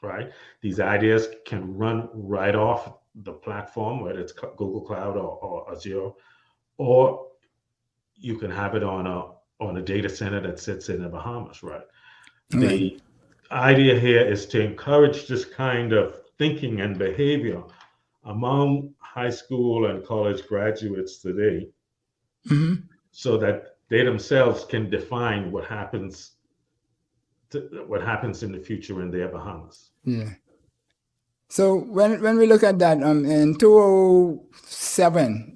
right? These ideas can run right off the platform, whether it's Google Cloud or Azure, or you can have it on a data center that sits in the Bahamas, right? The idea here is to encourage this kind of thinking and behavior among high school and college graduates today, so that they themselves can define what happens in the future in their Bahamas. Yeah. So when we look at that, in 2007,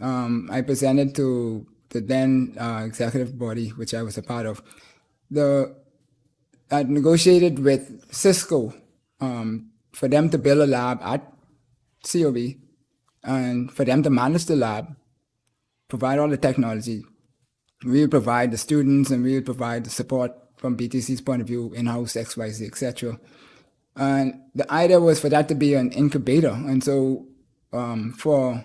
I presented to the then executive body, which I was a part of. I negotiated with Cisco for them to build a lab at COB and for them to manage the lab, provide all the technology. We will provide the students and we will provide the support from BTC's point of view, in-house, XYZ, etc. And the idea was for that to be an incubator. And so for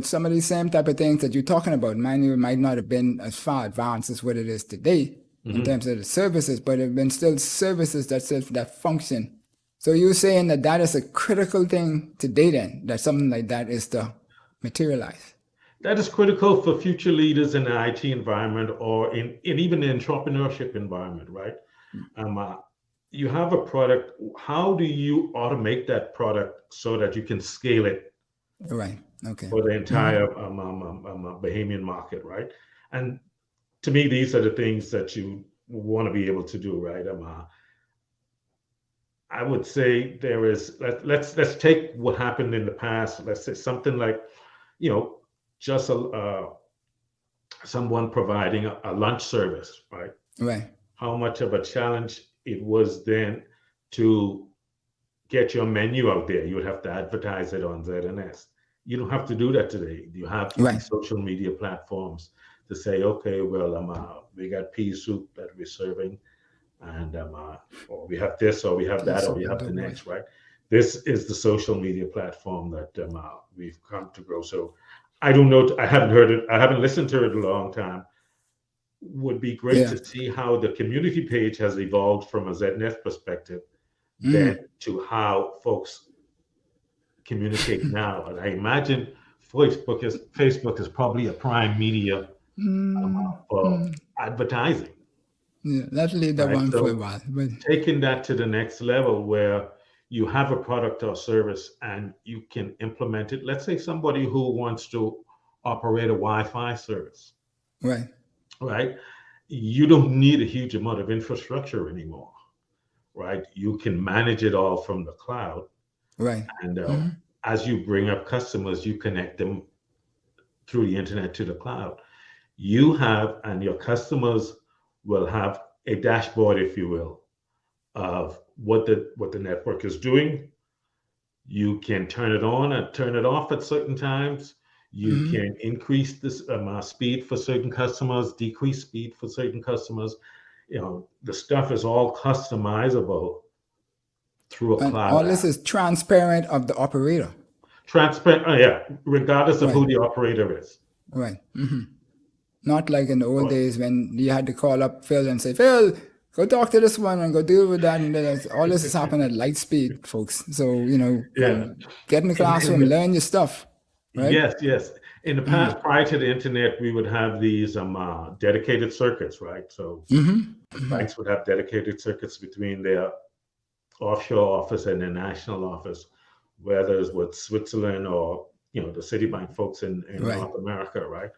some of these same type of things that you're talking about, manual might not have been as far advanced as what it is today in terms of the services, but it have been still services that function. So you're saying that is a critical thing today then, that something like that is to materialize. That is critical for future leaders in the IT environment or in even the entrepreneurship environment, right? You have a product. How do you automate that product so that you can scale it? Right. Okay. For the entire Bahamian market, right? And to me, these are the things that you want to be able to do, right? I would say there is. Let's take what happened in the past. Let's say something like, just someone providing a lunch service, right? Right. How much of a challenge it was then to get your menu out there. You would have to advertise it on ZNS. You don't have to do that today. You have social media platforms to say, okay, well, we got pea soup that we're serving, and or we have this, or we have that, or we have the next, right? This is the social media platform that we've come to grow. So I don't know. I haven't heard it. I haven't listened to it in a long time. Would be great Yeah. to see how the community page has evolved from a ZNet perspective, Mm. then to how folks communicate now. And I imagine Facebook is probably a prime media for advertising. Yeah, let's leave that Right. one for a So while. But taking that to the next level where you have a product or service and you can implement it. Let's say somebody who wants to operate a Wi-Fi service, right, right? You don't need a huge amount of infrastructure anymore, right? You can manage it all from the cloud. right, And as you bring up customers, you connect them through the internet to the cloud. You have, and your customers will have a dashboard, if you will, of what the network is doing. You can turn it on and turn it off at certain times. You can increase this speed for certain customers, decrease speed for certain customers. The stuff is all customizable through a and cloud all this app. is transparent of the operator. Transparent, yeah, regardless of who Right. the operator is. Right. Not like in the old days when you had to call up Phil and say, Phil, go talk to this one and go deal with that. And then all this is happening at light speed, folks. So, Yeah. get in the classroom, learn your stuff. Right? Yes. In the past, prior to the internet, we would have these dedicated circuits, right? So banks would have dedicated circuits between their offshore office and their national office, whether it's with Switzerland or the Citibank folks in Right. North America, right?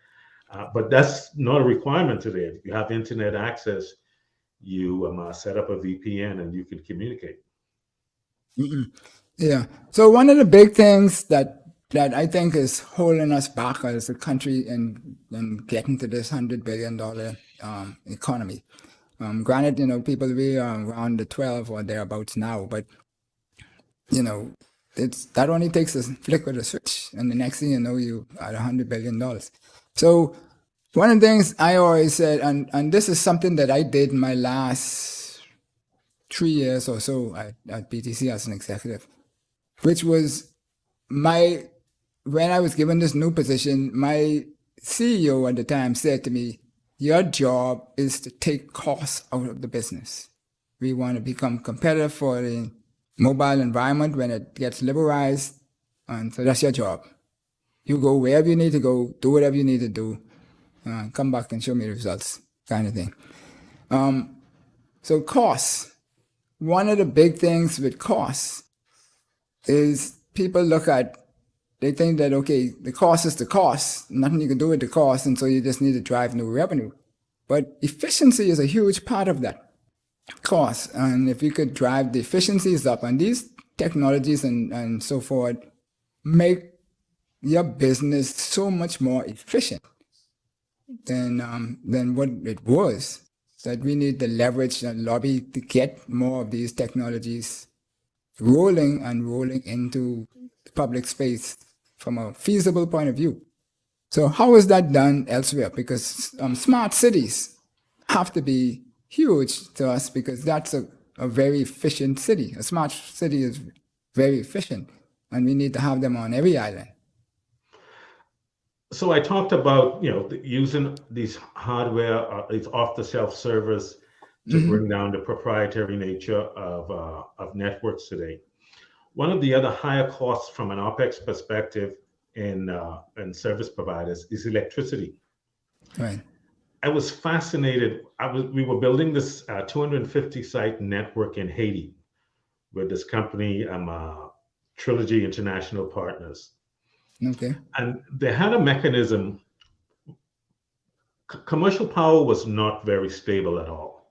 But that's not a requirement today. If you have internet access, you set up a VPN and you can communicate. Yeah. So one of the big things that I think is holding us back as a country in getting to this $100 billion economy. Granted, people we are around the 12 or thereabouts now, but that only takes a flick of the switch, and the next thing you know, you are $100 billion. So one of the things I always said, and this is something that I did in my last 3 years or so at BTC as an executive, which was when I was given this new position, my CEO at the time said to me, your job is to take costs out of the business. We want to become competitive for the mobile environment when it gets liberalized. And so that's your job. You go wherever you need to go, do whatever you need to do, come back and show me the results, kind of thing. So costs. One of the big things with costs is people they think that, okay, the cost is the cost, nothing you can do with the cost, and so you just need to drive new revenue. But efficiency is a huge part of that cost. And if you could drive the efficiencies up, and these technologies and so forth make your business so much more efficient than what it was, that we need to leverage and lobby to get more of these technologies rolling into the public space from a feasible point of view. So how is that done elsewhere? Because smart cities have to be huge to us, because that's a very efficient city. A smart city is very efficient, and we need to have them on every island. So I talked about using these hardware, these off-the-shelf servers to bring down the proprietary nature of networks today. One of the other higher costs from an OpEx perspective in service providers is electricity. Right. I was fascinated. We were building this 250 site network in Haiti with this company, Trilogy International Partners. Okay. And they had a mechanism. Commercial power was not very stable at all.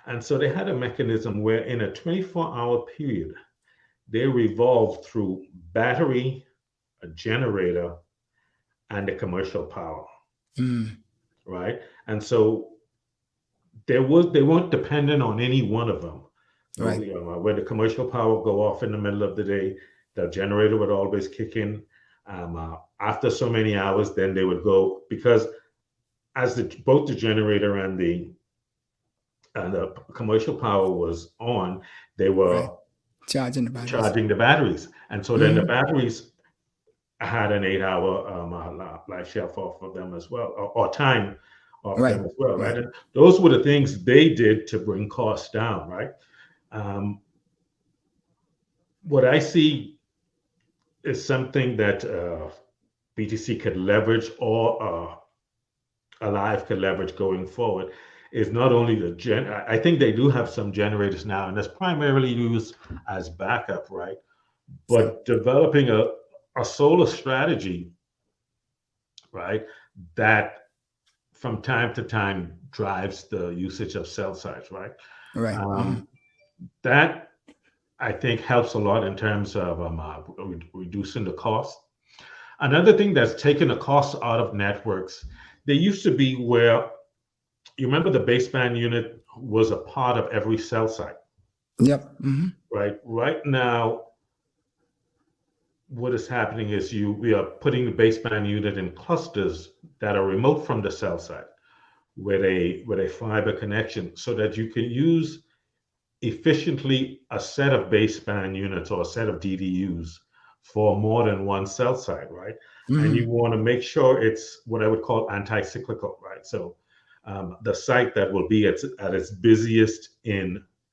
And so they had a mechanism where in a 24-hour period, they revolved through battery, a generator, and the commercial power. Right? And so they weren't dependent on any one of them. Right. When the commercial power go off in the middle of the day, the generator would always kick in. After so many hours, then they would go, because as both the generator and the commercial power was on, they were charging the batteries. And so then the batteries, had an 8-hour life shelf off of them as well, or time off Right. them as well, right? Right. And those were the things they did to bring costs down, right? What I see is something that BTC could leverage, or Alive could leverage going forward, is not only I think they do have some generators now, and that's primarily used as backup, right? But developing a solar strategy, right, that from time to time drives the usage of cell sites, right? Right. That I think helps a lot in terms of reducing the cost. Another thing that's taken the cost out of networks, they used to be where, you remember the baseband unit was a part of every cell site, Yep. right? Right now, what is happening is we are putting the baseband unit in clusters that are remote from the cell site with a fiber connection, so that you can use efficiently a set of baseband units or a set of DDUs for more than one cell site, right? And you want to make sure it's what I would call anti-cyclical, right? So the site that will be at its busiest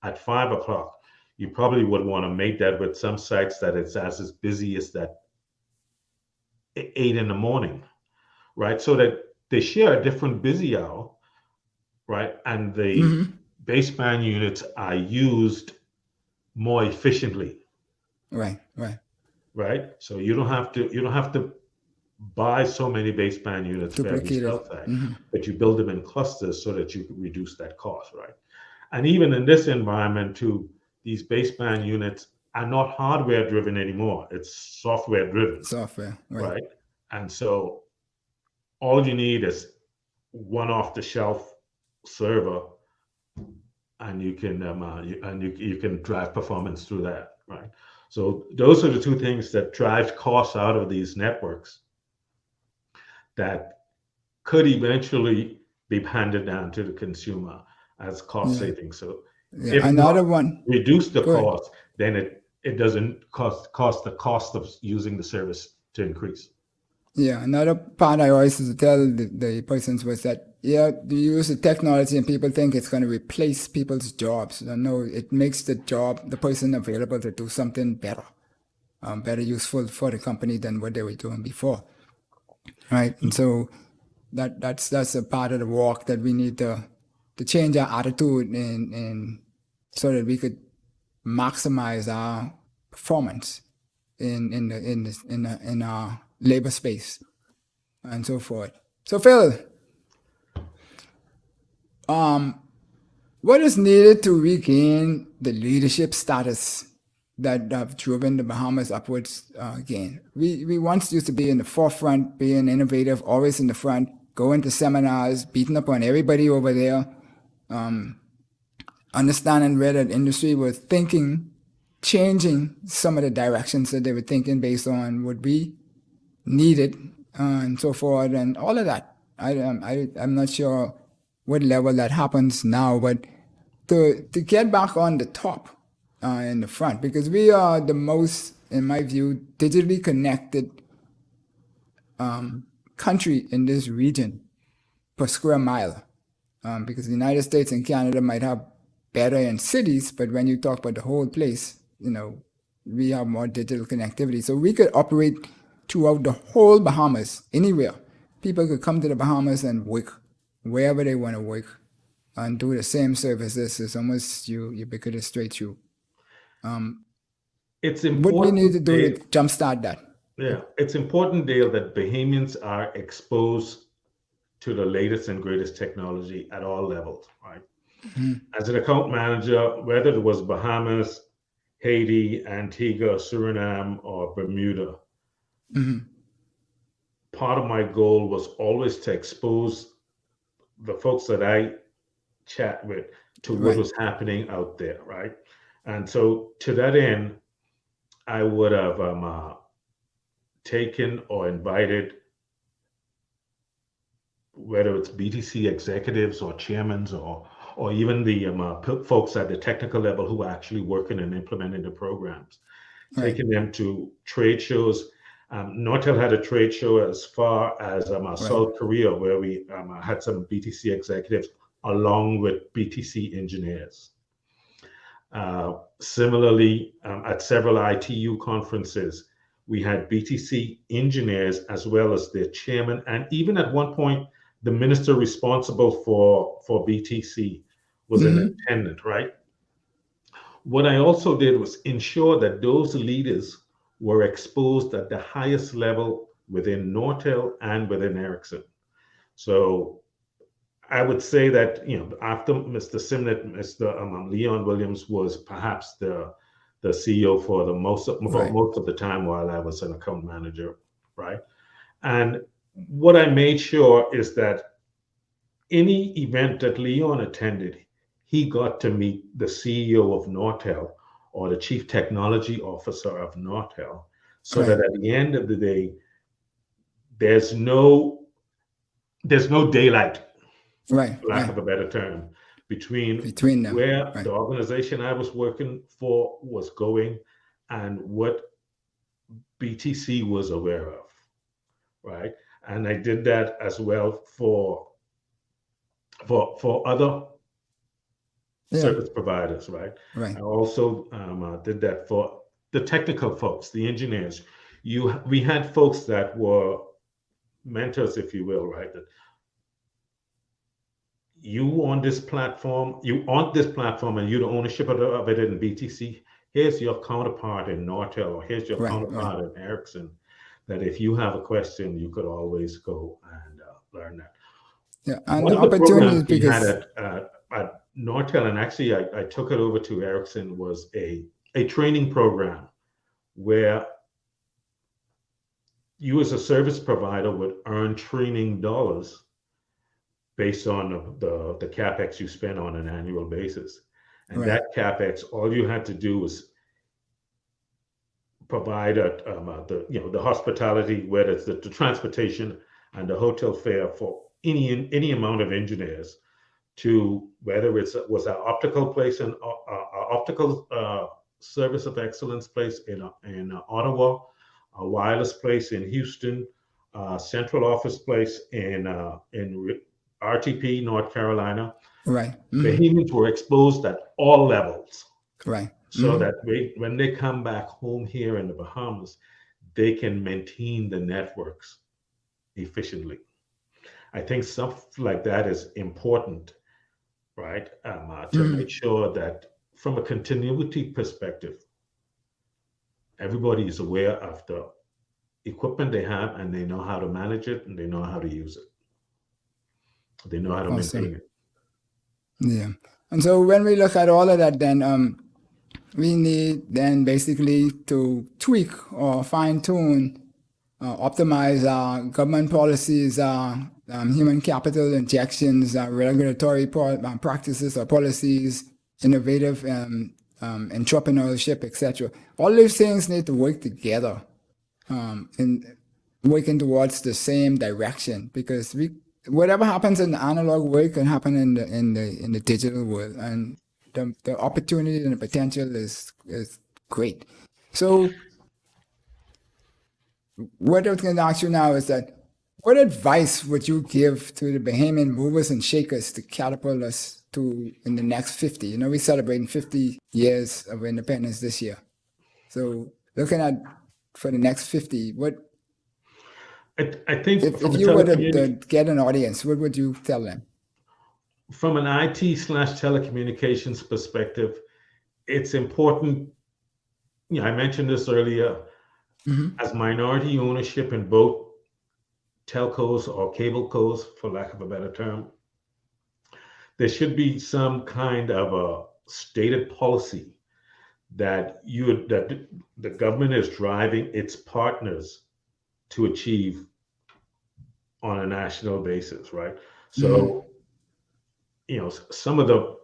at 5 o'clock, you probably would want to make that with some sites that it's as busy as that 8 in the morning, right? So that they share a different busy hour, right? And the baseband units are used more efficiently. Right. Right. So you don't have to buy so many baseband units for every cell site, but you build them in clusters so that you can reduce that cost, right? And even in this environment too, these baseband units are not hardware driven anymore. It's software driven. Software. Right. And so all you need is one off the shelf server, and you can you can drive performance through that, right? So those are the two things that drive costs out of these networks that could eventually be handed down to the consumer as cost savings. So if Another one, reduce the cost, then it doesn't cost the cost of using the service to increase. Yeah, another part I always used to tell the persons was that, you use the technology and people think it's going to replace people's jobs. No, it makes the person available to do something better, better useful for the company than what they were doing before. Right. And so that's a part of the walk that we need to change our attitude and so that we could maximize our performance in our labor space and so forth. So Phil, what is needed to regain the leadership status that have driven the Bahamas upwards again? We once used to be in the forefront, being innovative, always in the front, going to seminars, beating up on everybody over there, understanding where that industry was thinking, changing some of the directions that they were thinking based on what we needed and so forth, and all of that. I'm not sure what level that happens now, but to get back on the top in the front, because we are the most, in my view, digitally connected country in this region per square mile, because the United States and Canada might have better in cities, but when you talk about the whole place, we have more digital connectivity. So we could operate throughout the whole Bahamas, anywhere. People could come to the Bahamas and work wherever they want to work and do the same services. It's almost ubiquitous straight through. It's important. What we need to do to jumpstart that. Yeah, it's important, Dale, that Bahamians are exposed to the latest and greatest technology at all levels, right? As an account manager, whether it was Bahamas, Haiti, Antigua, Suriname, or Bermuda, part of my goal was always to expose the folks that I chat with to what was happening out there, right? And so to that end, I would have taken or invited, whether it's BTC executives or chairmen or even the folks at the technical level who are actually working and implementing the programs, taking them to trade shows Nortel had a trade show as far as South Korea, where we had some BTC executives along with BTC engineers. Similarly, at several ITU conferences, we had BTC engineers as well as their chairman, and even at one point, the minister responsible for BTC was an attendant, right? What I also did was ensure that those leaders were exposed at the highest level within Nortel and within Ericsson. So I would say that, after Mr. Simnett, Mr. Leon Williams was perhaps the CEO for most of the time while I was an account manager, right? And what I made sure is that any event that Leon attended, he got to meet the CEO of Nortel or the chief technology officer of Nortel, so that at the end of the day, there's no daylight, for lack of a better term, between them, where the organization I was working for was going and what BTC was aware of, right? And I did that as well for other service providers, right? I also did that for the technical folks, the engineers. We had folks that were mentors, if you will, right? That you on this platform, and you the ownership of it in BTC. Here's your counterpart in Nortel, or here's your counterpart in Ericsson. That if you have a question, you could always go and learn that. Yeah, and one the of the opportunities programs we had at Nortel, and actually I took it over to Ericsson, was a training program where you as a service provider would earn training dollars based on the CapEx you spend on an annual basis. And that CapEx, all you had to do was provide the hospitality, whether it's the transportation and the hotel fare for any amount of engineers, to whether it was an optical place and optical service of excellence place in Ottawa, a wireless place in Houston, central office place in RTP, North Carolina. Bahamians were exposed at all levels. So that when they come back home here in the Bahamas, they can maintain the networks efficiently. I think stuff like that is important, right? To make sure that from a continuity perspective, everybody is aware of the equipment they have, and they know how to manage it, and they know how to use it. They know how to maintain it. Yeah. And so when we look at all of that, then we need then basically to tweak or fine-tune, optimize our government policies, human capital injections, regulatory practices or policies, innovative entrepreneurship, etc. All these things need to work together in working towards the same direction, because whatever happens in the analog world can happen in the digital world, and the opportunity and the potential is great. So what I was going to ask you now is that, what advice would you give to the Bahamian movers and shakers to catapult us to in the next 50? We're celebrating 50 years of independence this year. So looking at for the next 50, what I think if you were to get an audience, what would you tell them? From an IT/telecommunications perspective, it's important. I mentioned this earlier. As minority ownership in both telcos or cable cos, for lack of a better term, there should be some kind of a stated policy that the government is driving its partners to achieve on a national basis, right? So, some of the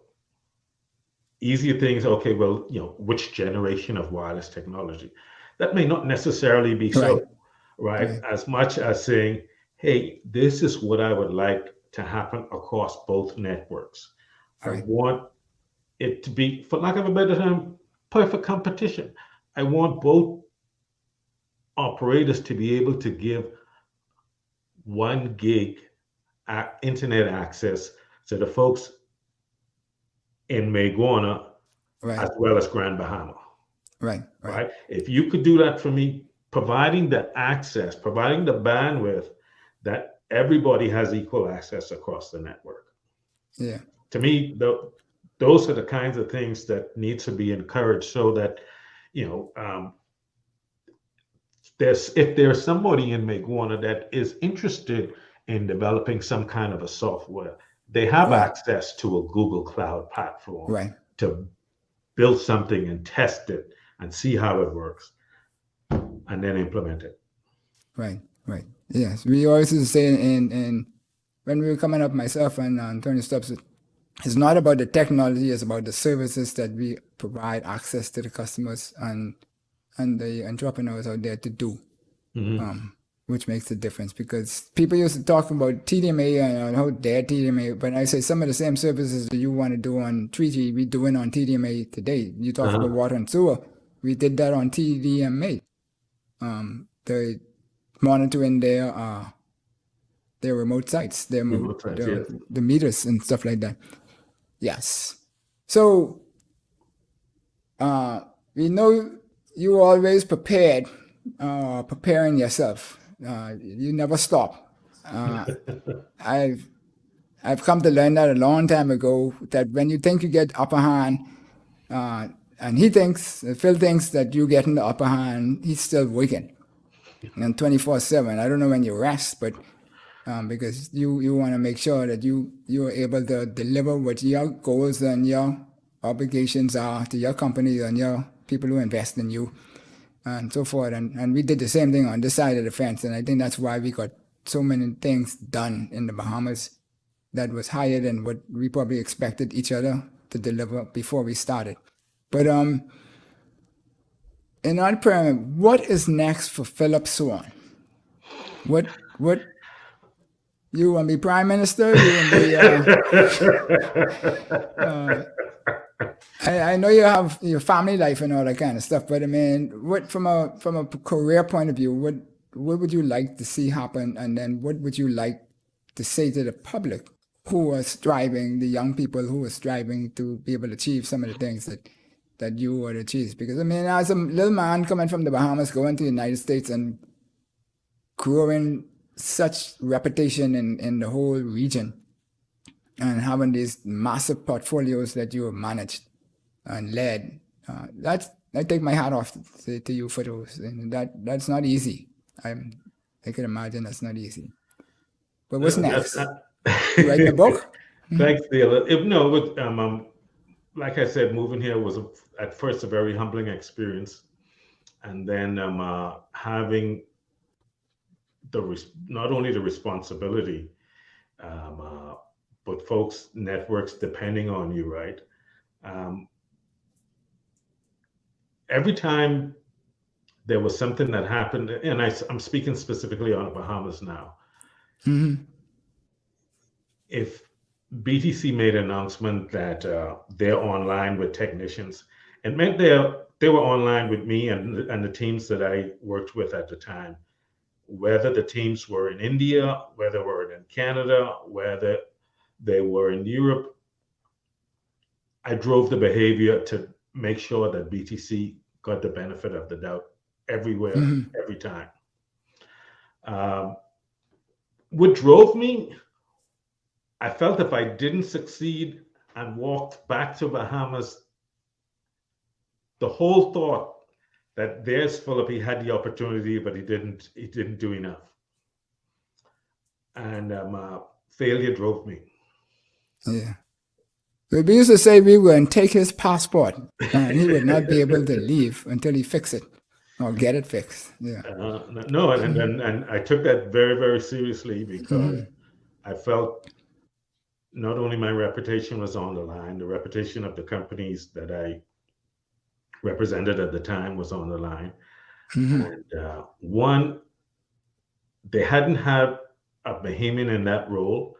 easier things, okay, well, which generation of wireless technology? That may not necessarily be so, right? As much as saying, hey, this is what I would like to happen across both networks. I want it to be, for lack of a better term, perfect competition. I want both operators to be able to give 1 gig internet access to the folks in Maguana as well as Grand Bahama. Right? If you could do that for me, providing the access, providing the bandwidth that everybody has equal access across the network. Yeah. To me, those are the kinds of things that need to be encouraged, so that, if there's somebody in Maguana that is interested in developing some kind of a software, they have access to a Google Cloud platform to build something and test it and see how it works, and then implement it. Right. Yes, we always used to say in when we were coming up, myself and Tony Stubbs, it's not about the technology, it's about the services that we provide access to the customers and the entrepreneurs out there to do, which makes a difference. Because people used to talk about TDMA and how their TDMA, but I say some of the same services that you want to do on 3G, we're doing on TDMA today. You talk about water and sewer, we did that on TDMA. The monitoring their remote sites, the meters and stuff like that. Yes. So we know you always preparing yourself. You never stop. I've come to learn that a long time ago, that when you think you get upper hand, and Phil thinks that you're getting the upper hand, he's still working. And 24/7. I don't know when you rest, but because you want to make sure that you are able to deliver what your goals and your obligations are to your company and your people who invest in you and so forth. And we did the same thing on this side of the fence, and I think that's why we got so many things done in the Bahamas that was higher than what we probably expected each other to deliver before we started. But in our pyramid, what is next for Phillip Swann? What you want to be prime minister? You want to be? I know you have your family life and all that kind of stuff, but I mean, what from a career point of view, what would you like to see happen, and then what would you like to say to the public who are striving, the young people who are striving to be able to achieve some of the things that you would achieve? Because I mean, as a little man coming from the Bahamas, going to the United States and growing such reputation in the whole region, and having these massive portfolios that you have managed and led, I take my hat off to you for those. And that's not easy. I can imagine that's not easy. But what's next? You writing a book? Thanks, Neil. Like I said, moving here was at first a very humbling experience, and then having not only the responsibility, but folks, networks depending on you, right? Every time there was something that happened, and I'm speaking specifically on the Bahamas now. If BTC made an announcement that they're online with technicians, it meant they were online with me and the teams that I worked with at the time. Whether the teams were in India, whether they were in Canada, whether they were in Europe, I drove the behavior to make sure that BTC got the benefit of the doubt everywhere, every time. What drove me, I felt if I didn't succeed and walked back to Bahamas, the whole thought that there's Phillip, he had the opportunity, but he didn't do enough. And failure drove me. Yeah. We used to say we were going to take his passport, and he would not be able to leave until he fix it or get it fixed. Yeah. No, and I took that very, very seriously, because I felt not only my reputation was on the line, the reputation of the companies that I represented at the time was on the line. And one, they hadn't had a Bahamian in that role,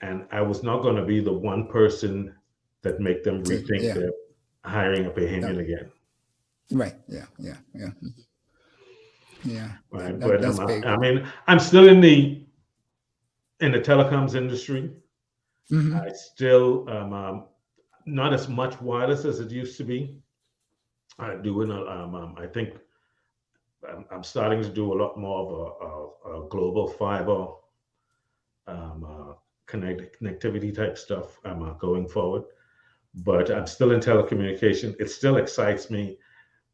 and I was not going to be the one person that make them rethink they're hiring a Bahamian again. Right. Yeah. Yeah, right? But that's big. I mean, I'm still in the telecoms industry. Mm-hmm. I still not as much wireless as it used to be. I do I think I'm starting to do a lot more of a global fiber connectivity type stuff going forward. But I'm still in telecommunication. It still excites me.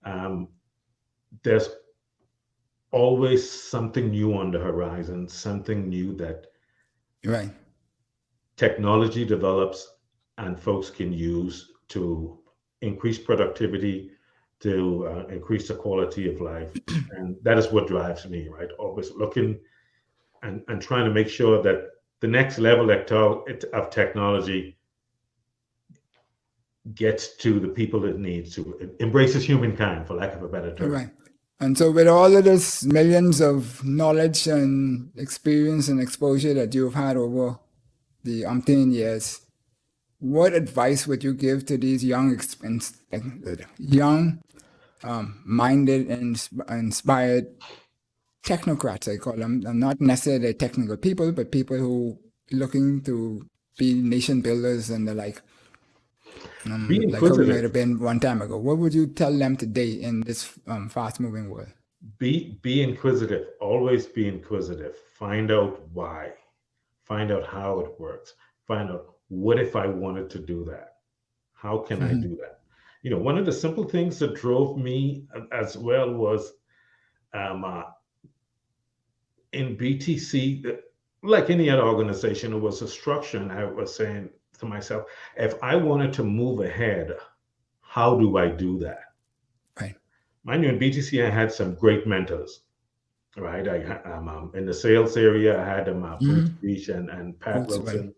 Um, there's always something new on the horizon, something new that Right. technology develops and folks can use to increase productivity, to increase the quality of life. And that is what drives me, right? Always looking and trying to make sure that the next level of technology gets to the people it needs to. It embraces humankind, for lack of a better term. Right. And so, with all of this millions of knowledge and experience and exposure that you've had over the umpteen years, what advice would you give to these young, minded and inspired technocrats? I call them. And not necessarily technical people, but people who looking to be nation builders and the like. Be Like how we might inquisitive. have been one time ago. What would you tell them today in this fast-moving world? Be inquisitive. Always be inquisitive. Find out why. Find out how it works. Find out, what if I wanted to do that? How can I do that? You know, one of the simple things that drove me as well was in BTC, like any other organization, it was a structure. And I was saying to myself, if I wanted to move ahead, how do I do that? Right. Mind you, in BTC, I had some great mentors, right? In the sales area, I had Boots Beach and Pat Boots, right.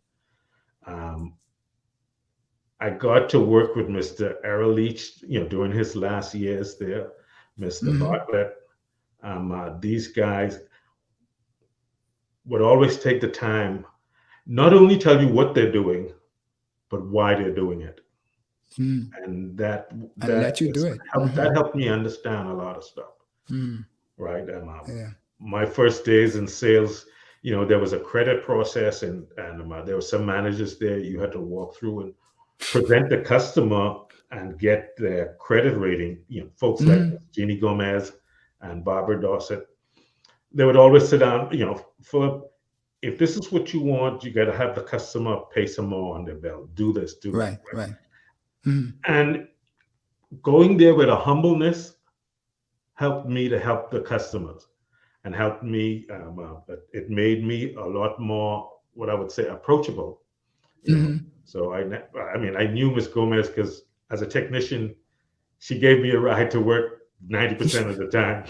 Wilson. I got to work with Mr. Errol Leach, you know, during his last years there, Mr. Bartlett. These guys would always take the time, not only tell you what they're doing, but why they're doing it. And that let you do it. That helped me understand a lot of stuff, right? Yeah. My first days in sales, you know, there was a credit process, and there were some managers there you had to walk through and present the customer and get their credit rating. You know, folks like Jeannie Gomez and Barbara Dossett, they would always sit down, you know, Phillip, if this is what you want, you got to have the customer pay some more on their bill. Do this, do Right, that. right. And going there with a humbleness helped me to help the customers, and helped me. It made me a lot more, what I would say, approachable. You know? So I mean, I knew Miss Gomez because as a technician, she gave me a ride to work 90% of the time.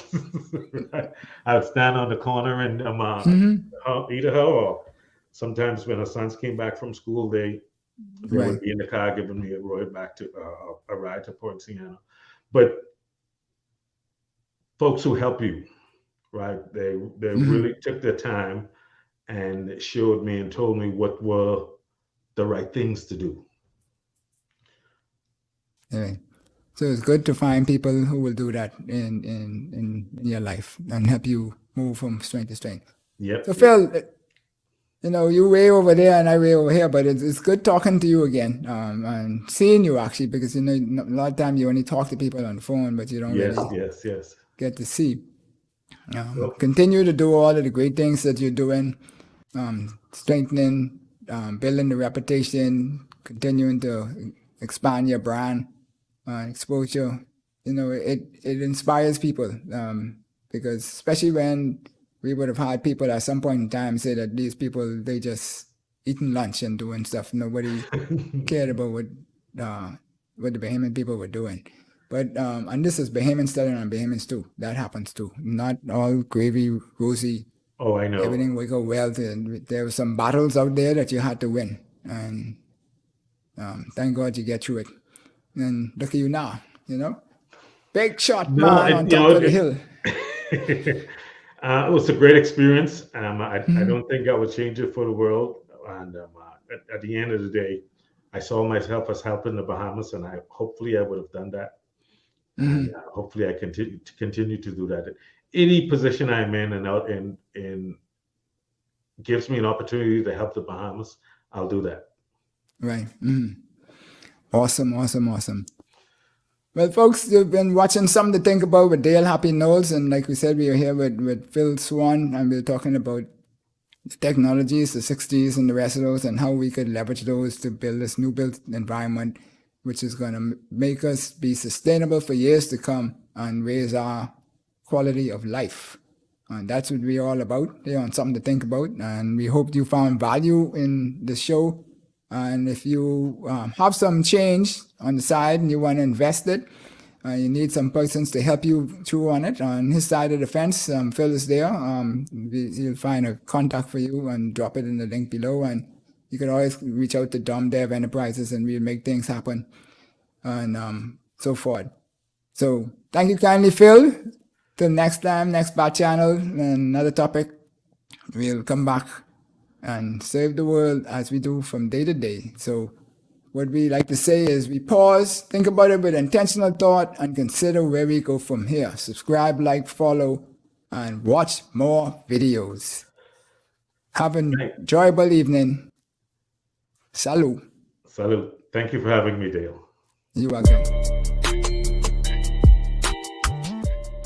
I would stand on the corner and either her, or sometimes when her sons came back from school, they would be in the car giving me a ride back to a ride to Port Sienna. But folks who help you, right? They really took their time and showed me and told me what were the right things to do. Right. So it's good to find people who will do that in your life and help you move from strength to strength. Yep. So Phil, you know, you way over there and I way over here, but it's good talking to you again and seeing you actually, because you know a lot of time you only talk to people on the phone, but you don't really get to see. Continue to do all of the great things that you're doing, strengthening, building the reputation, continuing to expand your brand, exposure. You know, it inspires people because especially when we would have had people at some point in time say that these people, they just eating lunch and doing stuff. Nobody cared about what the Bahamian people were doing. But and this is Bahamian studying on Bahamians too. That happens too. Not all gravy, rosy. Oh, I know. Everything will go well. There were some battles out there that you had to win. And thank God you get through it. And look at you now, you know? Big shot man on top of the hill. It was a great experience. I don't think I would change it for the world. And at the end of the day, I saw myself as helping the Bahamas, and hopefully I would have done that. And hopefully I continue to do that. any position I'm in and out in gives me an opportunity to help the Bahamas, I'll do that. Right. Awesome. Well, folks, you've been watching Something to Think About with Dale Happy Knowles, and like we said, we are here with Phil Swann, and we're talking about the technologies, the 60s and the rest of those, and how we could leverage those to build this new built environment, which is going to make us be sustainable for years to come and raise our quality of life. And that's what we're all about here on Something to Think About. And we hope you found value in the show. And if you have some change on the side and you want to invest it, you need some persons to help you through on it. On his side of the fence, Phil is there. He'll find a contact for you and drop it in the link below. And you can always reach out to Dom Dev Enterprises and we'll make things happen and so forth. So thank you kindly, Phil. Till next time, next Bat Channel, another topic. We'll come back and save the world as we do from day to day. So what we like to say is we pause, think about it with intentional thought, and consider where we go from here. Subscribe, like, follow, and watch more videos. Have an enjoyable evening. Salut. Salute. Thank you for having me, Dale. You're welcome.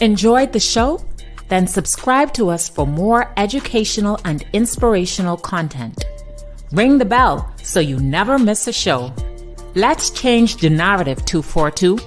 Enjoyed the show? Then subscribe to us for more educational and inspirational content. Ring the bell so you never miss a show. Let's change the narrative 242